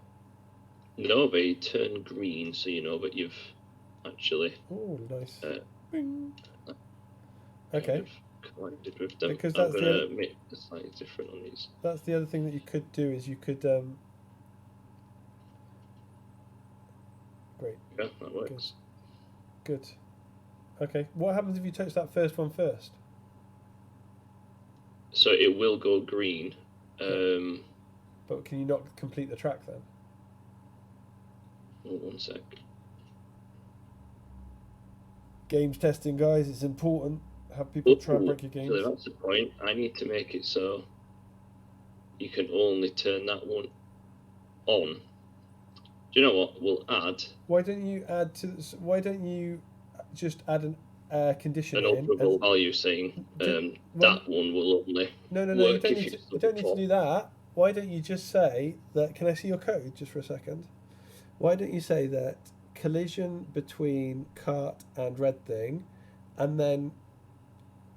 No, they turn green, so you know that you've actually... Oh, nice. Okay. Collided with them. Because I'm going to make it slightly different on these. That's the other thing that you could do is you could... Great. Yeah, that works. Good. Okay. What happens if you touch that first one first? So it will go green. But can you not complete the track then? Oh, 1 sec. Games testing, guys. It's important. Have people try and break your games. So that's the point. I need to make it so you can only turn that one on. Do you know what? We'll add... Why don't you just add a condition an operable value saying that one will only No, work you don't need to do that. Why don't you just say that... Can I see your code just for a second? Why don't you say that collision between cart and red thing, and then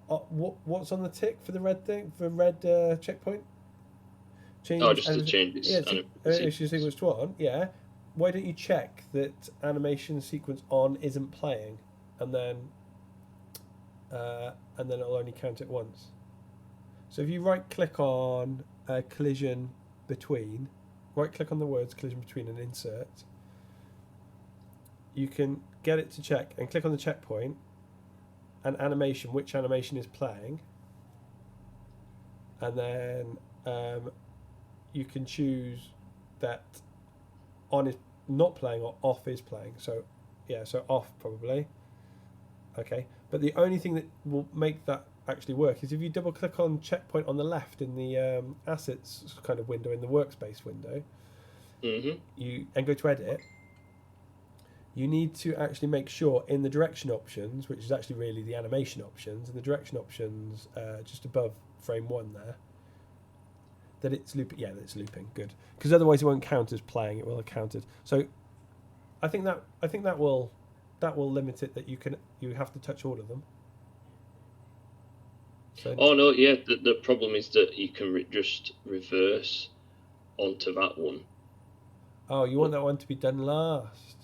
what's on the tick for the red thing, for red checkpoint? Change to change this animation sequence to on, yeah. Why don't you check that animation sequence on isn't playing, and then it'll only count it once. So if you right click on collision between, right click on the words collision between and insert, you can get it to check and click on the checkpoint and animation, which animation is playing, and then you can choose that on is not playing or off is playing. So yeah, so off probably. Okay, but the only thing that will make that actually work is if you double click on checkpoint on the left in the assets kind of window, in the workspace window, and go to edit. You need to actually make sure in the direction options, which is actually really the animation options, and the direction options just above frame 1 there, that it's looping. Yeah, that it's looping. Good, because otherwise it won't count as playing. It will have counted. So I think that will limit it, that you have to touch all of them. So, oh no, yeah. The problem is that you can just reverse onto that one. Oh, you want that one to be done last?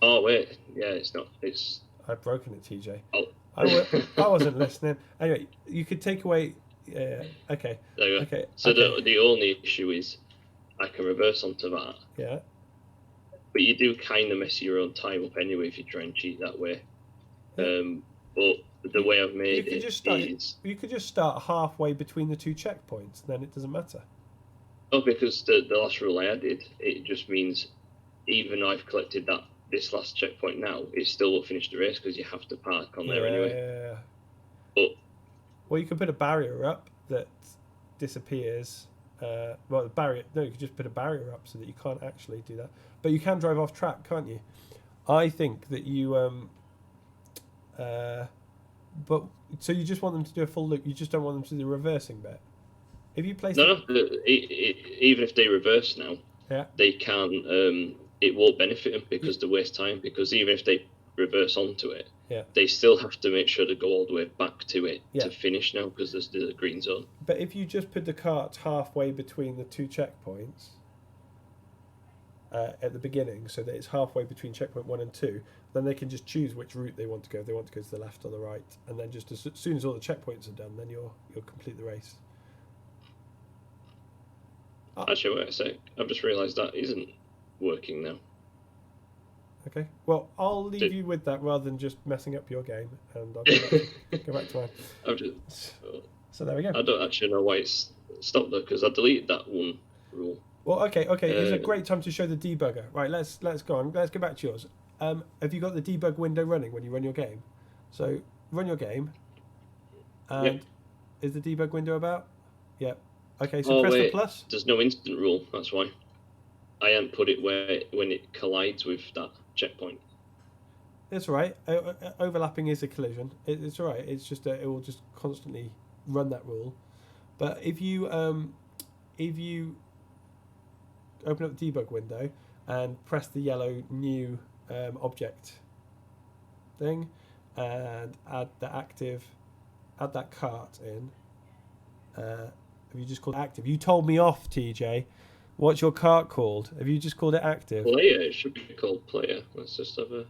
Oh wait, yeah, it's not. It's... I've broken it, TJ. Oh. I wasn't listening. Anyway, you could take away. Okay. There you go. Okay. So okay. the only issue is I can reverse onto that. Yeah. But you do kind of mess your own time up anyway if you try and cheat that way. Yeah. But the way I've made it is... You could just start halfway between the 2 checkpoints, then it doesn't matter. Oh, because the last rule I added, it just means even though I've collected this last checkpoint now, it still will finish the race because you have to park on there anyway. Yeah. Well, you can put a barrier up that disappears. Well, the barrier... No, you could just put a barrier up so that you can't actually do that. But you can drive off track, can't you? I think that you But so you just want them to do a full loop. You just don't want them to do the reversing bit. If you place No. Even if they reverse now, they can. It won't benefit them because they waste time. Because even if they reverse onto it, they still have to make sure to go all the way back to it to finish now because there's the green zone. But if you just put the cart halfway between the two checkpoints at the beginning, so that it's halfway between checkpoint 1 and 2, then they can just choose which route they want to go. If they want to go to the left or the right, and then just as soon as all the checkpoints are done, then you'll complete the race. Actually, wait a sec. I've just realised that isn't working now. Okay. Well, I'll leave you with that rather than just messing up your game, and I'll go back to mine. So there we go. I don't actually know why it's stopped though, because I deleted that one rule. Well, okay. It's a great time to show the debugger. Right, let's go on. Let's go back to yours. Have you got the debug window running when you run your game? So run your game. And is the debug window about? Yeah. Okay, so press the plus. There's no instant rule, that's why. I hadn't put it when it collides with that checkpoint. That's all right. Overlapping is a collision. It's all right. It's just it will just constantly run that rule. But if you open up the debug window and press the yellow new object thing and add that cart in. Have you just called it active? You told me off, TJ. What's your cart called? Have you just called it active? Player. It should be called player. Let's just have a...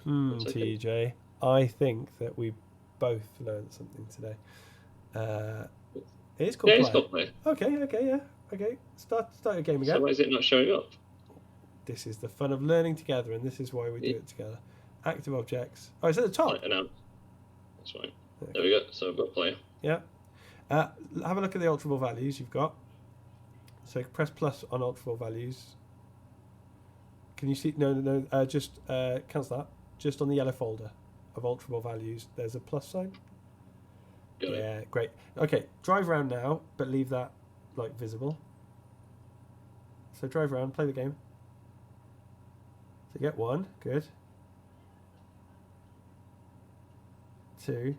TJ. I think that we both learned something today. It is called player. It's called player. Okay. Start your game again. So why is it not showing up? This is the fun of learning together, and this is why we do it together. Active objects. Oh, it's at the top. Right, that's fine. Okay. There we go. So I've got player. Yeah. Have a look at the alterable values you've got. So press plus on alterable values. Can you see? No. Just cancel that. Just on the yellow folder of alterable values, there's a plus sign. Got it. Great. Okay, drive around now, but leave that visible. So drive around, play the game. So get 1, good. 2.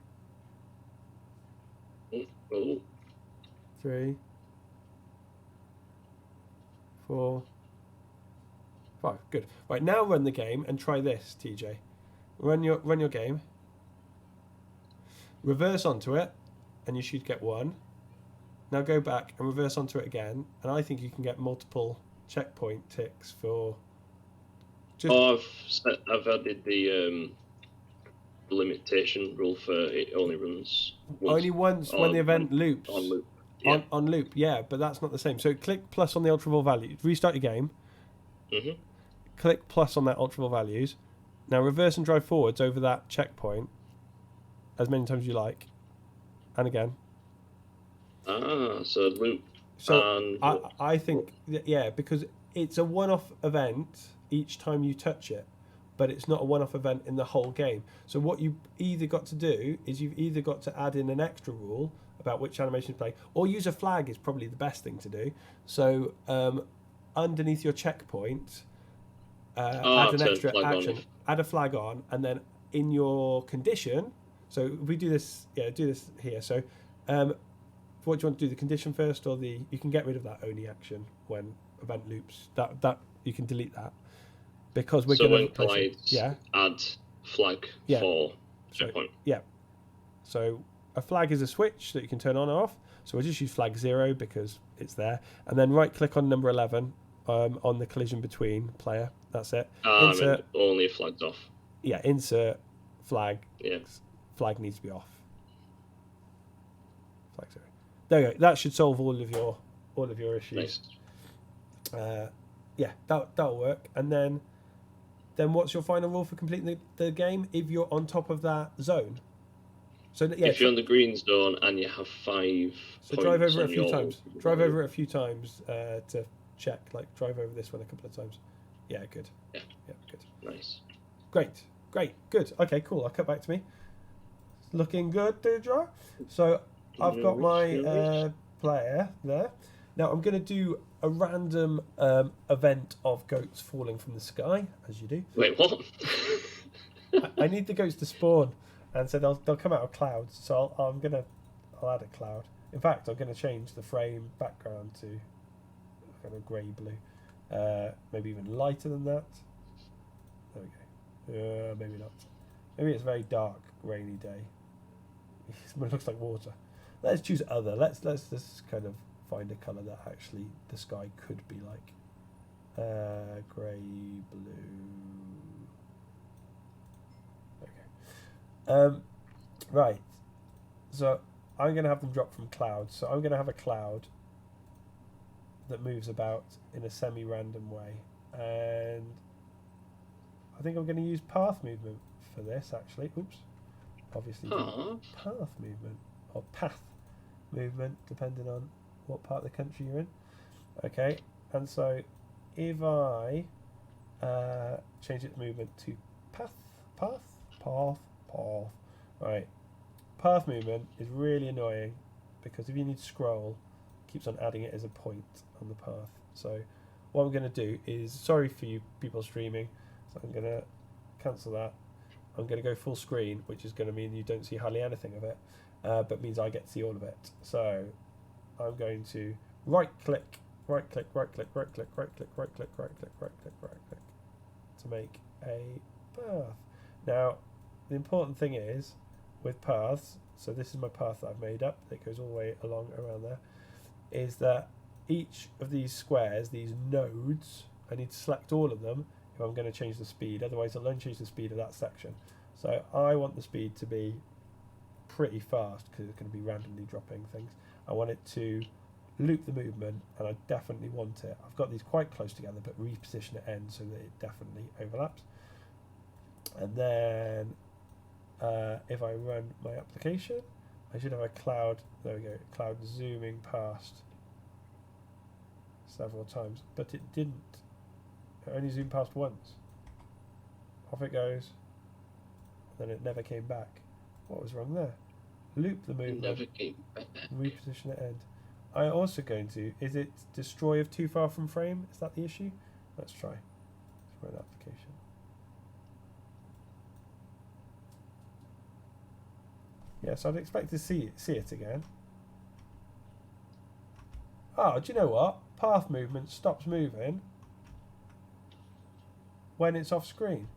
Oh. 3. 4. 5. Good. Right, now run the game and try this, TJ. Run your game. Reverse onto it, and you should get 1. Now go back and reverse onto it again, and I think you can get multiple checkpoint ticks for. I've added the limitation rule for it only runs once when the event loops. On loop. Yeah. On loop, yeah, but that's not the same. So click plus on the alterable value. Restart your game. Mm-hmm. Click plus on that alterable values. Now reverse and drive forwards over that checkpoint as many times as you like, and again. So loop. So I think because it's a one-off event each time you touch it, but it's not a one-off event in the whole game. So what you've either got to do is you've either got to add in an extra rule about which animations play, or use a flag is probably the best thing to do. So underneath your checkpoint, add an extra action, add a flag on, and then in your condition. So we do this here. So what do you want to do? The condition first, or you can get rid of that only action when event loops. That you can delete that because we're going to collides, add flag for checkpoint. So a flag is a switch that you can turn on or off. So we'll just use flag 0 because it's there, and then right click on number 11 on the collision between player. That's it. Insert only if flag's off. Yeah, insert flag. Yeah. Flag needs to be off. Flag 0. There you go. That should solve all of your issues. Nice. That'll work. And then what's your final rule for completing the game? If you're on top of that zone. So if you're on the green zone and you have 5 so drive over it a few times. Drive over it a few times to check. Like drive over this one a couple of times. Yeah, good. Yeah, good. Nice. Great, good. Okay, cool. I'll cut back to me. Looking good, Deirdre. So I've got my player there. Now I'm going to do a random event of goats falling from the sky, as you do. Wait, what? I need the goats to spawn, and so they'll come out of clouds. So I'll add a cloud. In fact, I'm gonna change the frame background to kind of grey blue, maybe even lighter than that. There we go. Maybe not. Maybe it's a very dark, rainy day. It looks like water. Let's choose other. Let's just kind of find a colour that actually the sky could be like. Grey, blue. Okay. Right. So I'm going to have them drop from clouds. So I'm going to have a cloud that moves about in a semi-random way, and I think I'm going to use path movement for this. Actually, oops. Obviously, path movement or path movement, depending on what part of the country you're in. Okay, and so if I change its movement to path, right. Path movement is really annoying because if you need to scroll, it keeps on adding it as a point on the path. So what I'm going to do is, sorry for you people streaming, so I'm going to cancel that. I'm going to go full screen, which is going to mean you don't see hardly anything of it, but means I get to see all of it. So I'm going to right click to make a path. Now, the important thing is with paths, so this is my path that I've made up that goes all the way along around there, is that each of these squares, these nodes, I need to select all of them if I'm going to change the speed, otherwise I'll only change the speed of that section. So I want the speed to be pretty fast because it's going to be randomly dropping things. I want it to loop the movement, and I definitely want it. I've got these quite close together, but reposition at end so that it definitely overlaps. And then if I run my application, I should have a cloud. There we go, cloud zooming past several times, but it didn't. It only zoomed past once. Off it goes. Then it never came back. What was wrong there? Loop the movement. It never came back. Reposition at end. I'm also going to. Is it destroy if too far from frame? Is that the issue? Let's try. Let's run application. Yes, I'd expect to see it again. Oh, do you know what? Path movement stops moving when it's off screen.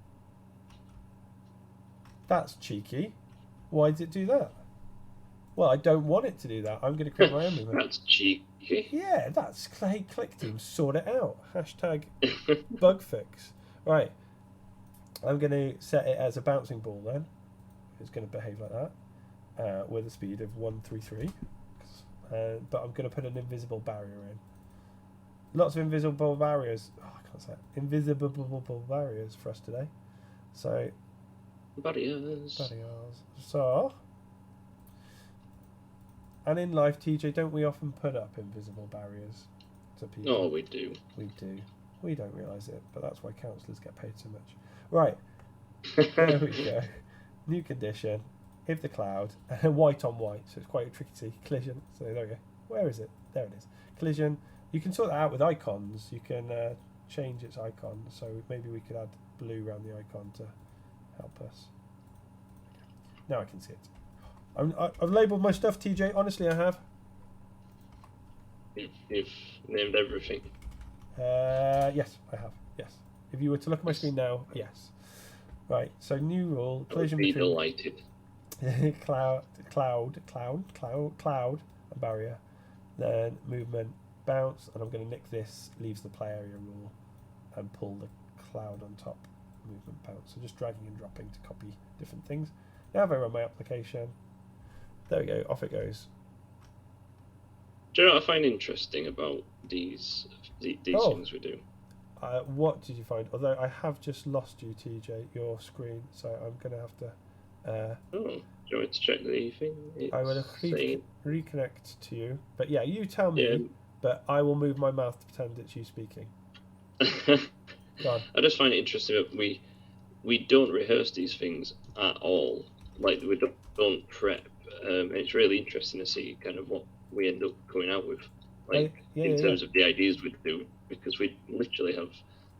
That's cheeky. Why did it do that? Well, I don't want it to do that. I'm going to create my own movement. That's cheeky. Yeah, that's Clickteam. Sort it out. Hashtag bug fix. Right. I'm going to set it as a bouncing ball then. It's going to behave like that with a speed of 133. But I'm going to put an invisible barrier in. Lots of invisible barriers. Oh, I can't say it. Invisible barriers for us today. So. Barriers. So. And in life, TJ, don't we often put up invisible barriers to people? Oh, we do. We do. We don't realise it, but that's why counsellors get paid so much. Right. There we go. New condition. If the cloud. White on white, so it's quite tricky. Collision. So there we go. Where is it? There it is. Collision. You can sort that out with icons. You can change its icon. So maybe we could add blue around the icon to help us. Now I can see it. I've labelled my stuff, TJ. Honestly, I have. You've named everything. Yes, I have. Yes. If you were to look at my screen now, yes. Right. So new rule: collision between delighted. cloud, and barrier. Then movement, bounce, and I'm going to nick this. Leaves the play area rule, and pull the cloud on top. Movement, bounce. So just dragging and dropping to copy different things. Now if I run my application. There we go, off it goes. Do you know what I find interesting about these things we do? What did you find? Although I have just lost you, TJ, your screen, so I'm going to have to... do you want to check the thing? I will reconnect to you. But yeah, you tell me, but I will move my mouth to pretend it's you speaking. Go on. I just find it interesting that we don't rehearse these things at all. Like, we don't prep. And it's really interesting to see kind of what we end up coming out with, like in terms of the ideas we do, because we literally have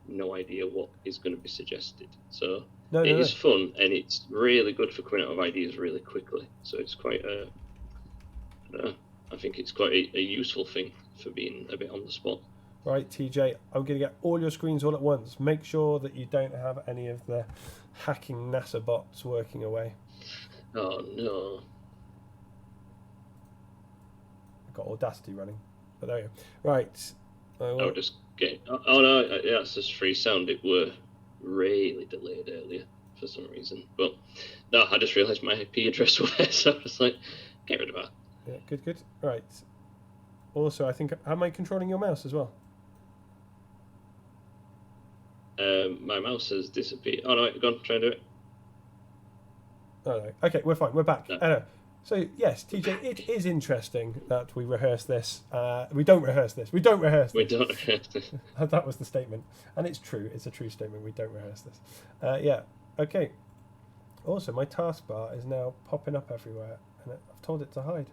no idea what is going to be suggested. So No, it no, is no. fun, and it's really good for coming out of ideas really quickly. So it's quite I think it's quite a useful thing for being a bit on the spot. Right, TJ, I'm going to get all your screens all at once. Make sure that you don't have any of the hacking NASA bots working away. Oh no. I've got Audacity running. But there we go. Right. I'll just get. Oh no, that's just free sound. It were really delayed earlier for some reason. But no, I just realised my IP address was there, so I was like, get rid of that. Yeah, good, good. Right. Also, I think, am I controlling your mouse as well? My mouse has disappeared. Oh no, go on, try and do it. Oh, no. Okay, we're fine. We're back. No. So, yes, TJ, it is interesting that we rehearse this. We don't rehearse this. We don't rehearse this. We don't rehearse this. That was the statement. And it's true. It's a true statement. We don't rehearse this. Yeah. Okay. Also, my taskbar is now popping up everywhere. And I've told it to hide.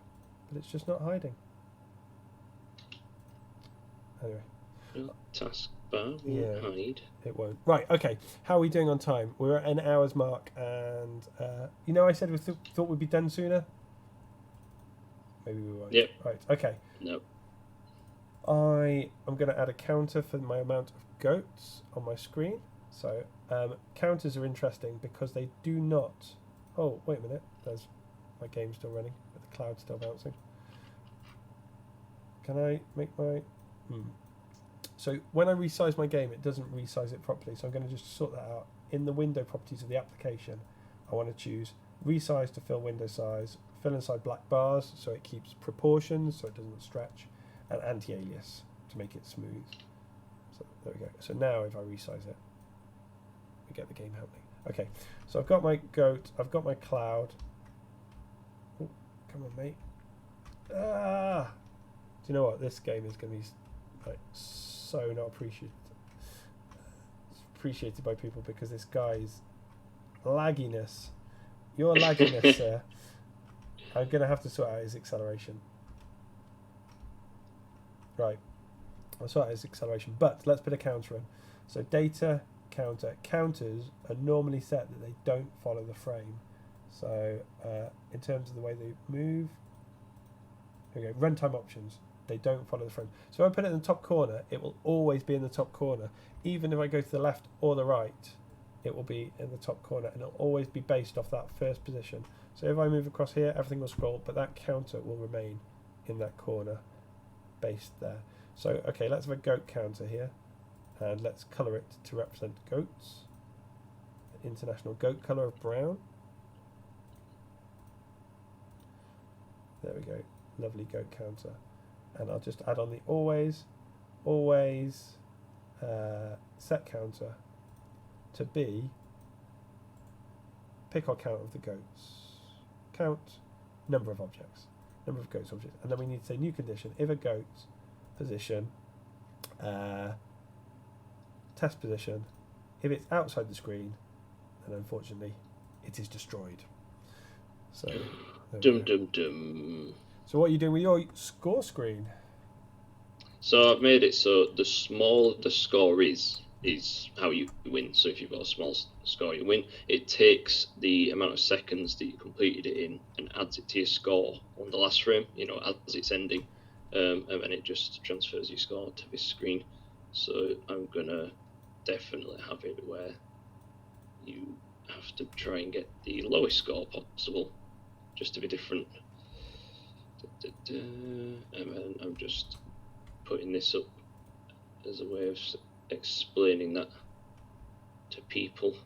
But it's just not hiding. Anyway. Taskbar won't hide. It won't. Right, okay. How are we doing on time? We're at an hour's mark, and you know I said we thought we'd be done sooner? Maybe we won't. Yep. Right, okay. No. I am going to add a counter for my amount of goats on my screen. So counters are interesting because they do not... Oh, wait a minute. There's my game still running, but the cloud's still bouncing. Can I make my... So when I resize my game, it doesn't resize it properly. So I'm going to just sort that out. In the window properties of the application, I want to choose resize to fill window size, fill inside black bars so it keeps proportions so it doesn't stretch, and anti-alias to make it smooth. So there we go. So now if I resize it, we get the game happening. Okay, so I've got my goat, I've got my cloud. Oh, come on, mate. Ah! Do you know what? This game is going to be like so not appreciated. It's appreciated by people because this guy's lagginess. Your lagginess, sir. I'm going to have to sort out his acceleration. Right. I'll sort out his acceleration. But let's put a counter in. So data, counter. Counters are normally set that they don't follow the frame. So in terms of the way they move, here we go. Runtime options. They don't follow the frame. So if I put it in the top corner, it will always be in the top corner. Even if I go to the left or the right, it will be in the top corner, and it'll always be based off that first position. So if I move across here, everything will scroll, but that counter will remain in that corner, based there. So, okay, let's have a goat counter here, and let's colour it to represent goats. International goat colour of brown. There we go. Lovely goat counter. And I'll just add on the always set counter to be pick or count of the goats. Count number of objects, number of goats objects, and then we need to say new condition if a goat position test position, if it's outside the screen, then unfortunately it is destroyed. So So what are you doing with your score screen? So I've made it so the smaller the score is how you win. So if you've got a small score, you win. It takes the amount of seconds that you completed it in and adds it to your score on the last frame, you know, as it's ending. And then it just transfers your score to this screen. So I'm going to definitely have it where you have to try and get the lowest score possible, just to be different. And then I'm just putting this up as a way of explaining that to people.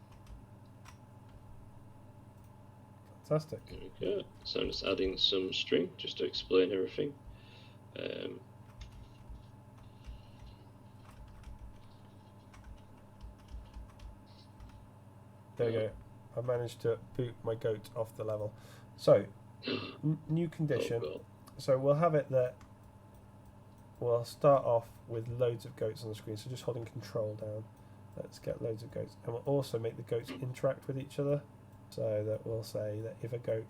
Fantastic. There we go. So I'm just adding some string just to explain everything. There we go. I managed to boot my goat off the level. So, new condition. Oh, so we'll have it that we'll start off with loads of goats on the screen. So just holding control down. Let's get loads of goats. And we'll also make the goats interact with each other. So that we'll say that if a goat,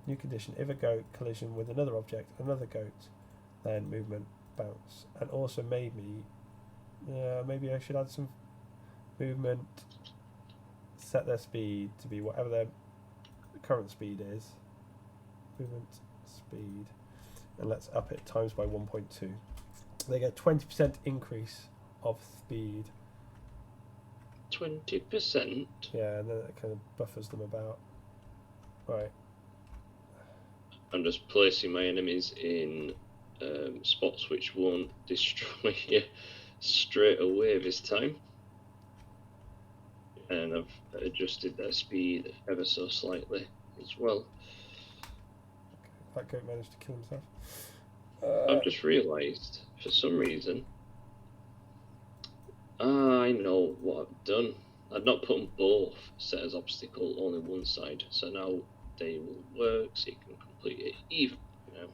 new condition, if a goat collision with another object, another goat, then movement bounce. And also maybe, maybe I should add some movement, set their speed to be whatever their current speed is. Movement, speed, and let's up it times by 1.2. They get 20% increase of speed. 20%? Yeah, and then it kind of buffers them about. Right. I'm just placing my enemies in spots which won't destroy you straight away this time. And I've adjusted their speed ever so slightly as well. That goat managed to kill himself. I've just realised, for some reason, I know what I've done. I've not put them both set as obstacle, only one side. So now they will work, so you can complete it even now.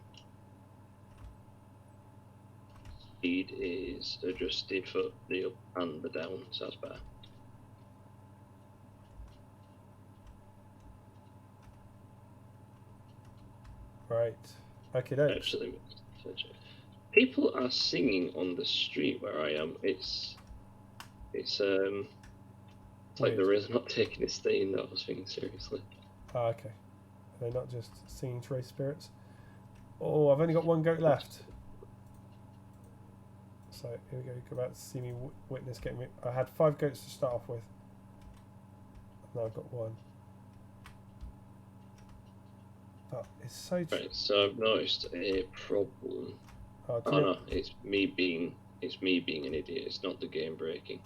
Speed is adjusted for the up and the down, so that's better. Right. Okay, no. Actually, people are singing on the street where I am. It's like they're really not taking this thing that I was thinking seriously. Ah, okay. Are they not just singing to raise spirits? Oh, I've only got one goat left. So here we go. You're about to see me witness getting me. I had 5 goats to start off with. Now I've got 1. But it's so. Right. So I've noticed a problem. Oh no, it's me being an idiot. It's not the game breaking.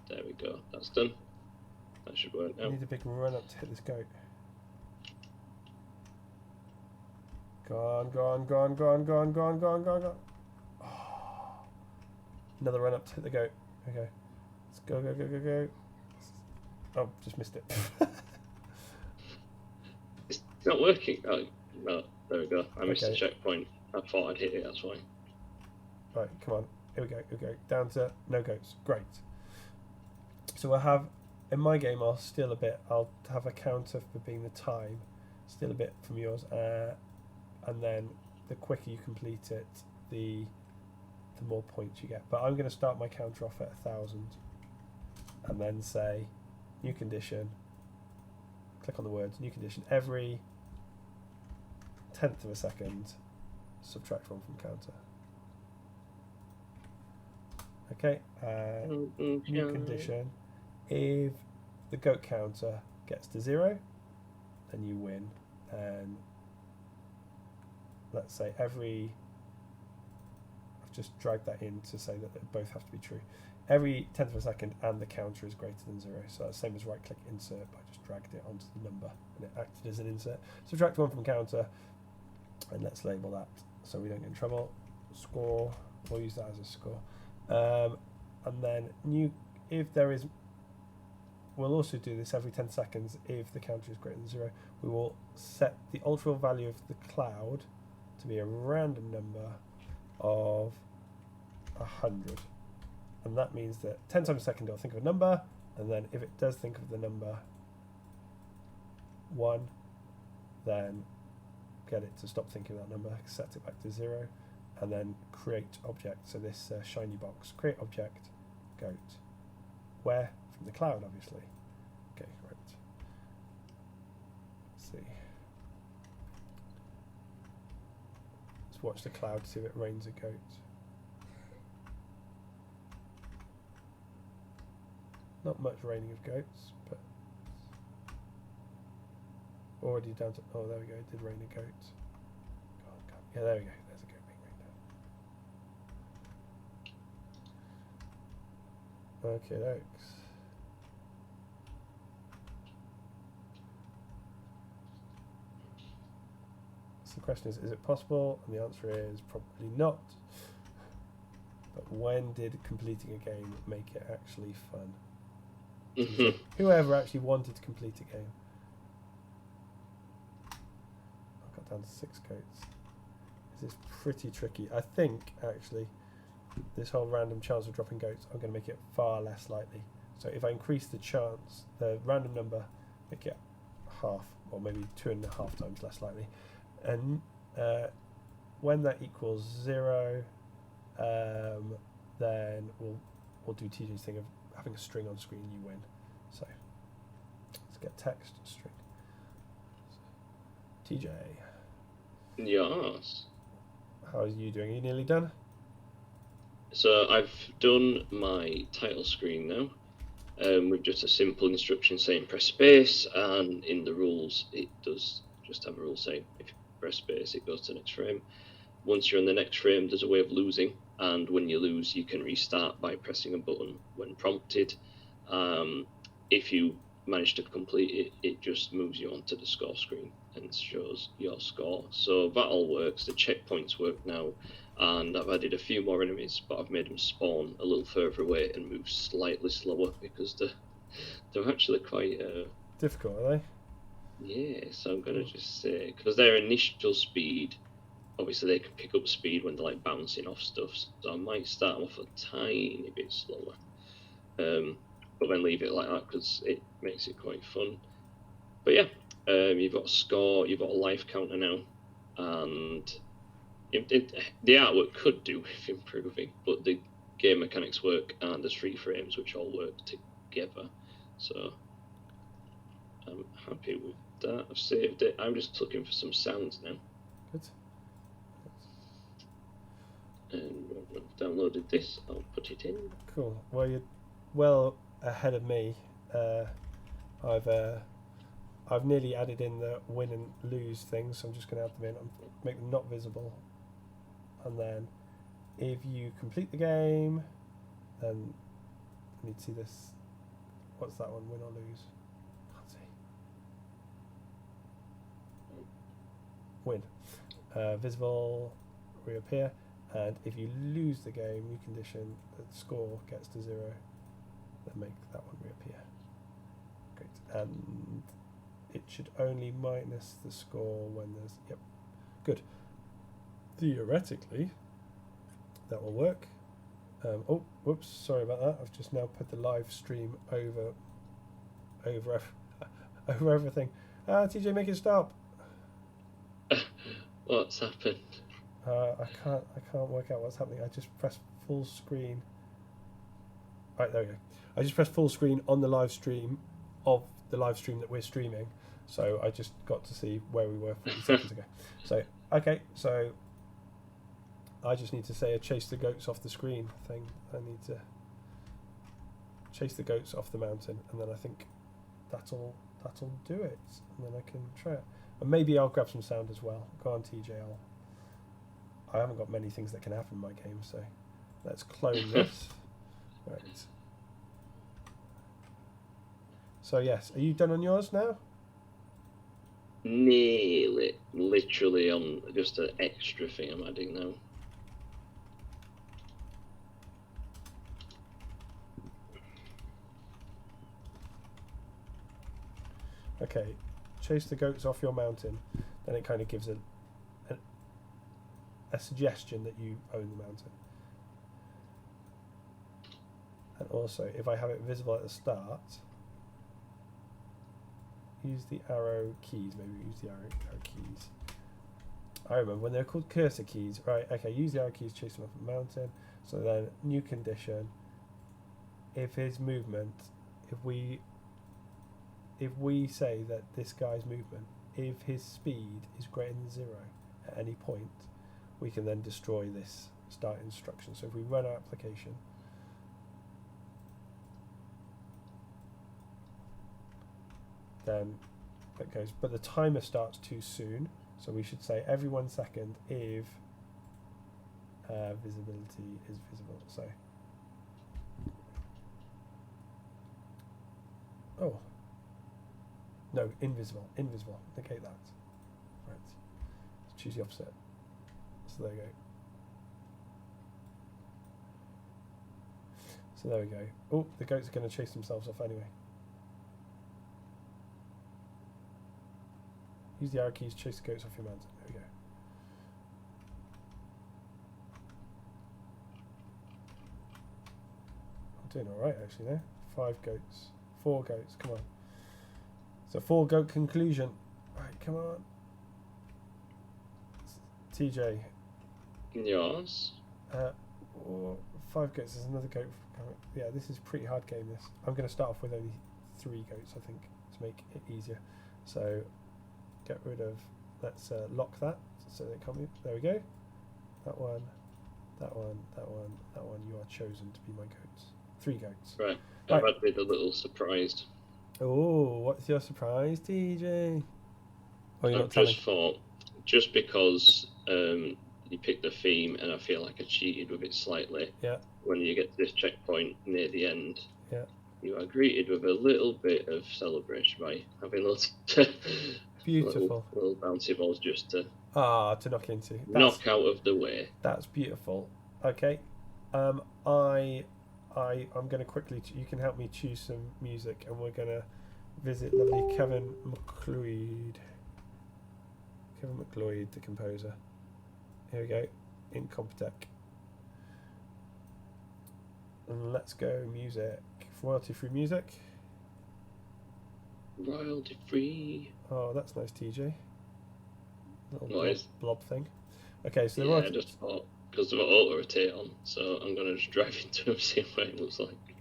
There we go. That's done. That should work now. I need a big run up to hit this goat. Go on, go on, go on, go on, go on, go on, go on, go on, go on. Oh. Another run up to hit the goat. Okay. Let's go, go, go, go, go. Oh, just missed it. It's not working. Oh, no. There we go. I missed the checkpoint. I thought I'd hit it. That's fine. Right, come on. Here we go. Here we go. Down to no goats. Great. So I'll have, in my game, I'll steal a bit. I'll have a counter for being the time. Steal a bit from yours. And then the quicker you complete it, the more points you get. But I'm going to start my counter off at 1,000. And then say, new condition. Click on the words, new condition. Every 10th of a second, subtract 1 from counter. Okay, new condition. If the goat counter gets to 0, then you win. And let's say I've just dragged that in to say that they both have to be true. Every 10th of a second and the counter is greater than 0. So that's the same as right click insert, but I just dragged it onto the number and it acted as an insert. Subtract 1 from counter, and let's label that so we don't get in trouble. Score, we'll use that as a score. And then if there is, we'll also do this every 10 seconds. If the counter is greater than 0, we will set the ultra value of the cloud to be a random number of 100. And that means that 10 times a second it'll think of a number, and then if it does think of the number 1, then get it to stop thinking of that number, set it back to 0, and then create object. So this shiny box, create object, goat. Where? From the cloud, obviously. Okay, right. Let's see. Let's watch the cloud, see if it rains a goat. Not much raining of goats, but already down to, oh, there we go, it did rain a goat. Go on, go on. Yeah, there we go, there's a goat being rained down. Okay, dokes. So the question is it possible? And the answer is probably not. But when did completing a game make it actually fun? Whoever actually wanted to complete a game. I got down to 6 goats. This is pretty tricky. I think actually this whole random chance of dropping goats, I'm going to make it far less likely. So if I increase the chance, the random number, make it half, or maybe 2.5 times less likely. And when that equals 0, then we'll do TJ's thing of having a string on screen. You win. So let's get text string. TJ. Yes. How are you doing? Are you nearly done? So I've done my title screen now, with just a simple instruction saying press space, and in the rules it does just have a rule saying if you press space it goes to the next frame. Once you're in the next frame, there's a way of losing, and when you lose you can restart by pressing a button when prompted. If you manage to complete it, it just moves you onto the score screen and shows your score. So that all works. The checkpoints work now, and I've added a few more enemies, but I've made them spawn a little further away and move slightly slower because they're actually quite difficult, are they? Yeah, so I'm gonna just say, because their initial speed, obviously they can pick up speed when they're like bouncing off stuff, so I might start off a tiny bit slower, but then leave it like that because it makes it quite fun. But yeah, you've got a score, you've got a life counter now, and the artwork could do with improving, but the game mechanics work, and there's 3 frames which all work together, so I'm happy with that. I've saved it. I'm just looking for some sounds now. Good. And when I've downloaded this, I'll put it in. Cool. Well, you're well ahead of me. I've nearly added in the win and lose things, so I'm just going to add them in and make them not visible. And then, if you complete the game, then I need to see this. What's that one? Win or lose? Can't see. Win. Visible, reappear. And if you lose the game, new condition, the score gets to 0. Then make that one reappear. Great. And it should only minus the score when there's... Yep. Good. Theoretically, that will work. Oh, whoops, sorry about that. I've just now put the live stream over everything. TJ, make it stop. What's happened? I can't work out what's happening. I just pressed full screen. Right, there we go. I just pressed full screen on the live stream of the live stream that we're streaming. So I just got to see where we were 40 seconds ago. So, okay, so I just need to say a chase the goats off the screen thing. I need to chase the goats off the mountain, and then I think that'll do it. And then I can try it. And maybe I'll grab some sound as well. Go on, TJ. I haven't got many things that can happen in my game, so let's clone this. Right. So yes, are you done on yours now? Nearly. Literally on just an extra thing I'm adding now. Okay, chase the goats off your mountain. Then it kind of gives a suggestion that you own the mountain. And also, if I have it visible at the start, use the arrow keys. Maybe use the arrow keys. I remember when they're called cursor keys. Right, okay, use the arrow keys, chase them off the mountain. So then, new condition. If his movement, if we say that this guy's movement, if his speed is greater than 0 at any point, we can then destroy this start instruction. So if we run our application, then that goes, but the timer starts too soon, so we should say every 1 second if visibility is visible. So oh no, invisible, negate that. Right, let's choose the opposite. So there we go. So there we go. Oh, the goats are going to chase themselves off anyway. Use the arrow keys, chase the goats off your mountain. There we go. I'm doing alright actually now. 5 goats. 4 goats, come on. So 4 goat conclusion. Right, come on. TJ. Yes. 5 goats. There's another goat. Yeah, this is a pretty hard game. This. I'm going to start off with only 3 goats, I think, to make it easier. So get rid of. Let's lock that so they come in. There we go. That one. That one. That one. That one. You are chosen to be my goats. 3 goats. Right. I've had been a little surprised. Oh, what's your surprise, TJ? Oh, you're I've not telling. just thought, just because you picked the theme, and I feel like I cheated with it slightly. Yeah. When you get to this checkpoint near the end, yeah, you are greeted with a little bit of celebration by having lots beautiful little bouncy balls just to knock into. Knock out of the way. That's beautiful. Okay, I'm going to quickly. You can help me choose some music, and we're going to visit lovely Kevin McLeod. Kevin McLeod, the composer. Here we go, in Computec. And let's go music. Royalty-free music. Royalty-free. Oh, that's nice, TJ. Little blob thing. Okay, so yeah, I just thought, because I've got auto-rotate on, so I'm going to just drive into him, see what it looks like.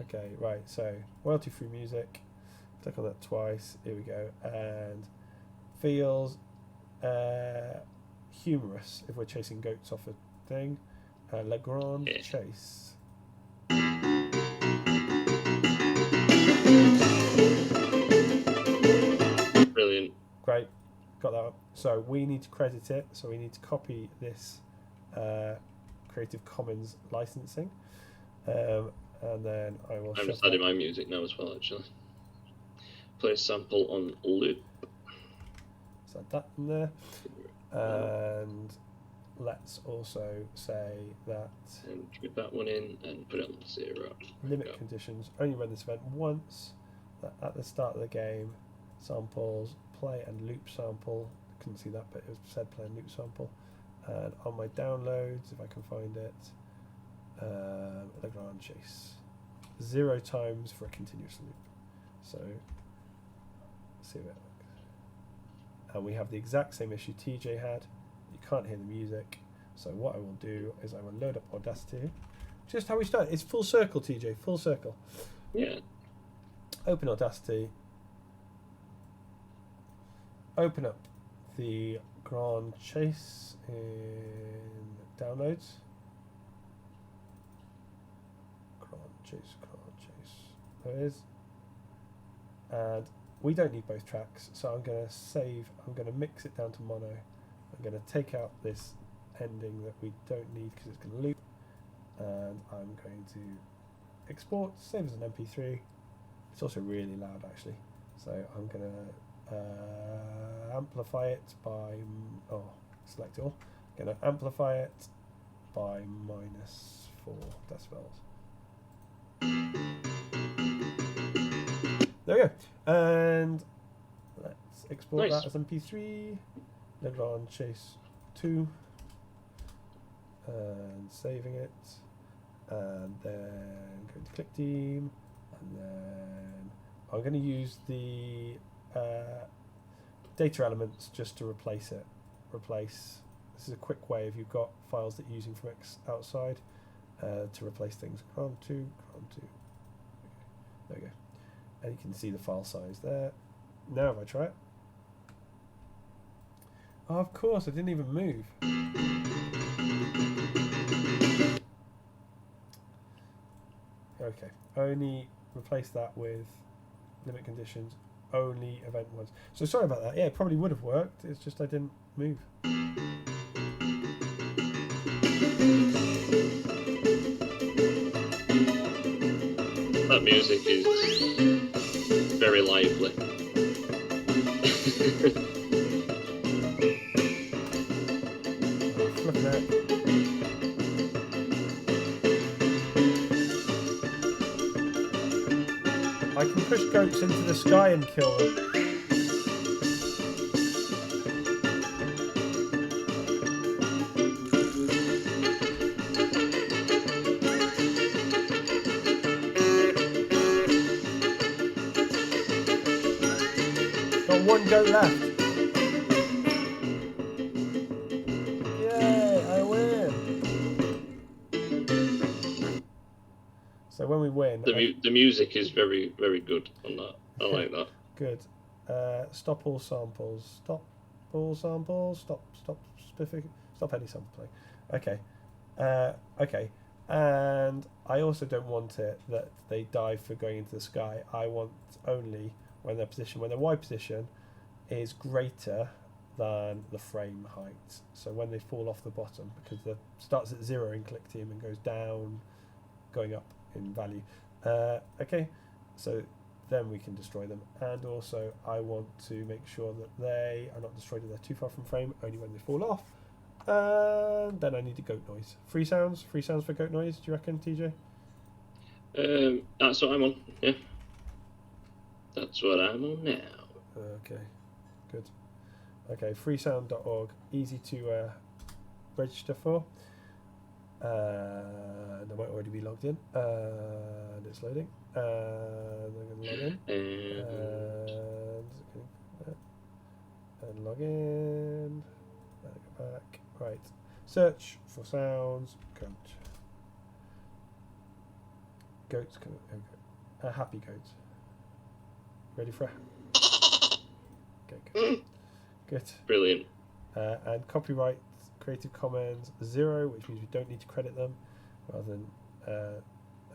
Okay, right, so royalty-free music. Click on that twice. Here we go. And feels humorous if we're chasing goats off a thing. Legrand Chase. Brilliant. Great, got that one. So we need to credit it. So we need to copy this Creative Commons licensing, and then I will. I'm just adding my music now as well. Actually, play a sample on loop. So add that in there, and let's also say that. And drip that one in and put it on 0. Limit conditions only run this event once. That at the start of the game. Samples, play and loop sample. Couldn't see that, but it said play and loop sample. And on my downloads, if I can find it, Legrand Chase. 0 times for a continuous loop. So, let's see what it looks. And we have the exact same issue TJ had. You can't hear the music. So what I will do is I will load up Audacity. Just how we started. It's full circle, TJ. Full circle. Yeah. Open Audacity. Open up the Grand Chase in downloads. Grand Chase. There it is. And we don't need both tracks, so I'm going to save, I'm going to mix it down to mono. I'm going to take out this ending that we don't need because it's going to loop. And I'm going to export, save as an MP3. It's also really loud actually. So I'm going to amplify it by select all. I'm going to amplify it by -4 decibels. There we go. And let's export that as MP3. Legrand Chase 2. And saving it. And then go to Clickteam. And then I'm going to use the data elements just to replace it. This is a quick way if you've got files that you're using from outside to replace things. Command 2. There we go. And you can see the file size there. Now if I try it. Oh, of course, I didn't even move. Okay, only replace that with limit conditions. Only event once. So sorry about that. Yeah, it probably would have worked. It's just I didn't move. That music is very lively. Flipping out. I can push goats into the sky and kill them. Got 1 goat left. Yay, I win. So when we win, the music is very, very good on that. I like that. Good. Stop all samples. Stop all samples. Stop specific. Stop any sample play. Okay. Okay. And I also don't want it that they dive for going into the sky. I want only when their Y position is greater than the frame height. So when they fall off the bottom, because the starts at 0 in Clickteam and goes down, going up in value. Okay. So then we can destroy them. And also I want to make sure that they are not destroyed if they're too far from frame, only when they fall off. And then I need a goat noise. Free sounds for goat noise, do you reckon, TJ? That's what I'm on, yeah. That's what I'm on now. Okay, good. Okay, freesound.org, easy to register for. And I might already be logged in. And it's loading. And I'm going to log in. And log in. And go back. Right. Search for sounds. Goat. Goats. A happy goat. Ready for Okay, good. Good. Brilliant. And copyright Creative Commons 0, which means we don't need to credit them, rather than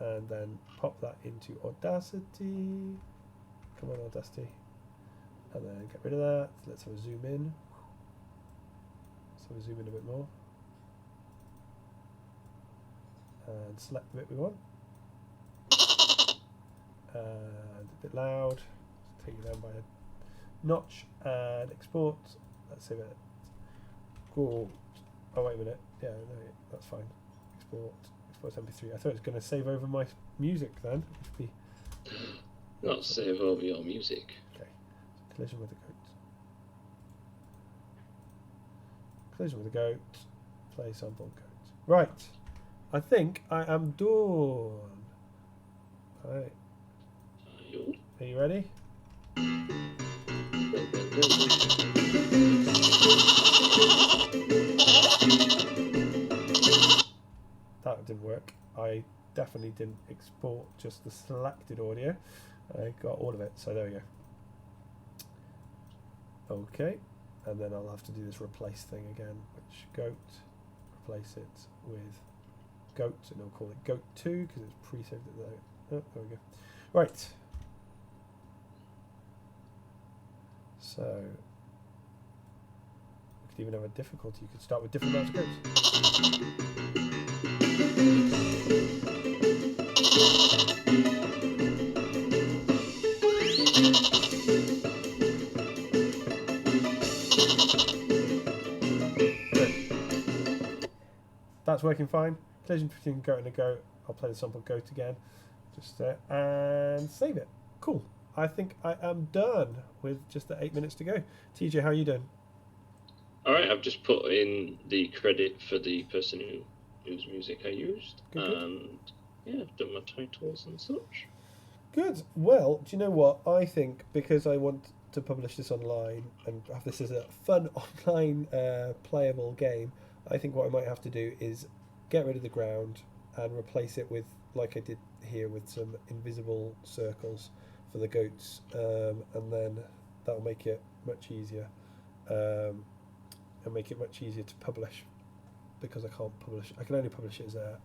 and then pop that into Audacity. Come on, Audacity. And then get rid of that. Let's have a zoom in. Let's have a zoom in a bit more. And select the bit we want. And a bit loud. Take it down by a notch and export. Let's save it. Cool. Oh, wait a minute. Yeah, no, that's fine. Export MP3. I thought it was going to save over my music then. Not save over your music. Okay. So collision with the goat. Collision with the goat. Play sample goat. Right. I think I am done. Alright. Are you ready? That didn't work. I definitely didn't export just the selected audio. I got all of it, so there we go. Okay, and then I'll have to do this replace thing again, which goat, replace it with goat, and I'll call it goat 2 because it's pre-saved it there. Oh, there we go. Right. So we could even have a difficulty. You could start with different amounts of goats. That's working fine. Collision between goat and a goat. I'll play the sample goat again, just and save it. Cool. I think I am done with just the 8 minutes to go. TJ, how are you doing? All right, I've just put in the credit for the person whose music I used, Good. And yeah, I've done my titles and such. Good. Well, do you know what? I think because I want to publish this online and have this as a fun online playable game, I think what I might have to do is get rid of the ground and replace it with, like I did here, with some invisible circles for the goats, and then that'll make it much easier, and make it much easier to publish, because I can only publish it as a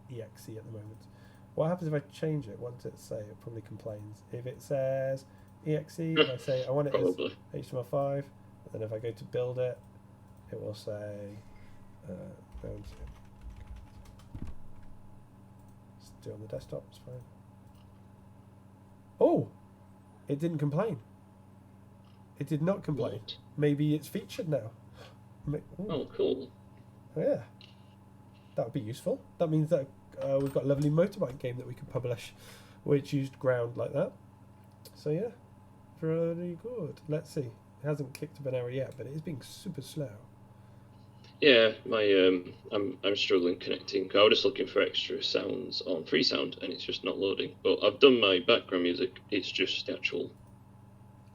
exe at the moment. What happens if I change it? What does it say? It probably complains. If it says exe, if I say I want it as HTML5, and then if I go to build it, it will say let's do it on the desktop, it's fine. Oh, it didn't complain. It did not complain. What? Maybe it's featured now. Oh, cool. Yeah, that would be useful. That means that we've got a lovely motorbike game that we can publish, which used ground like that. So yeah, very good. Let's see. It hasn't kicked up an error yet, but it is being super slow. Yeah, my I'm struggling connecting. I was just looking for extra sounds on Freesound, and it's just not loading. But I've done my background music. It's just the actual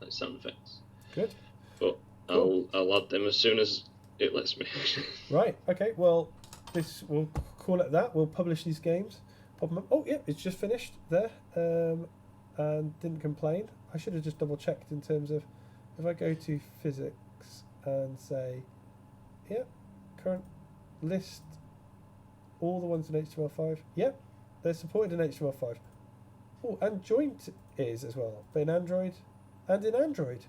sound effects. Good. But cool. I'll add them as soon as it lets me. Right. Okay. Well, we'll call it that. We'll publish these games pop them up. Oh yeah, it's just finished there, and didn't complain. I should have just double checked in terms of if I go to physics and say, yeah, current list all the ones in HTML5. Yep, they're supported in HTML5. Oh, and joint is as well, but in Android and in Android.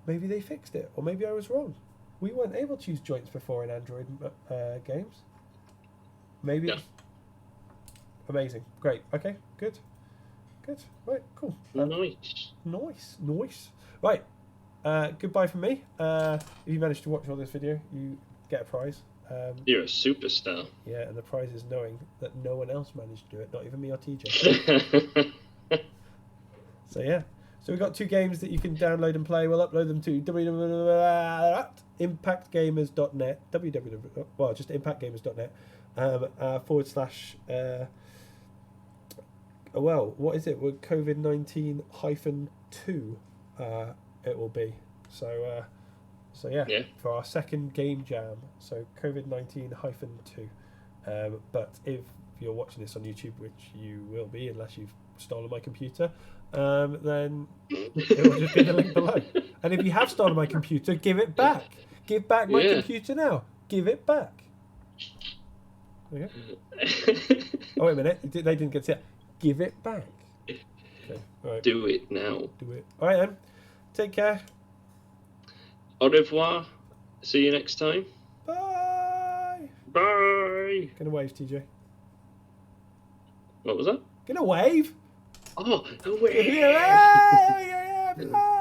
Maybe they fixed it, or maybe I was wrong. We weren't able to use joints before in Android games. Maybe. Yeah. Amazing. Great. Okay. Good. Good. Right. Cool. Nice. Right. Goodbye from me. If you managed to watch all this video, you get a prize. You're a superstar. Yeah, and the prize is knowing that no one else managed to do it, not even me or TJ. So yeah. So we've got 2 games that you can download and play. We'll upload them to impactgamers.net, well, just impactgamers.net, / well, what is it? Well, Covid19 -2 it will be. So yeah, for our second game jam. So Covid19 -2. But if you're watching this on YouTube, which you will be unless you've stolen my computer, then it will just be the link below. And if you have stolen my computer, give it back. Give back my computer now. Give it back. Okay. Oh, wait a minute. They didn't get it. Give it back. Okay. All right. Do it now. Do it. All right, then. Take care. Au revoir. See you next time. Bye. Bye. Gonna wave, TJ. What was that? Gonna wave. Oh, a wave. Yeah. Bye.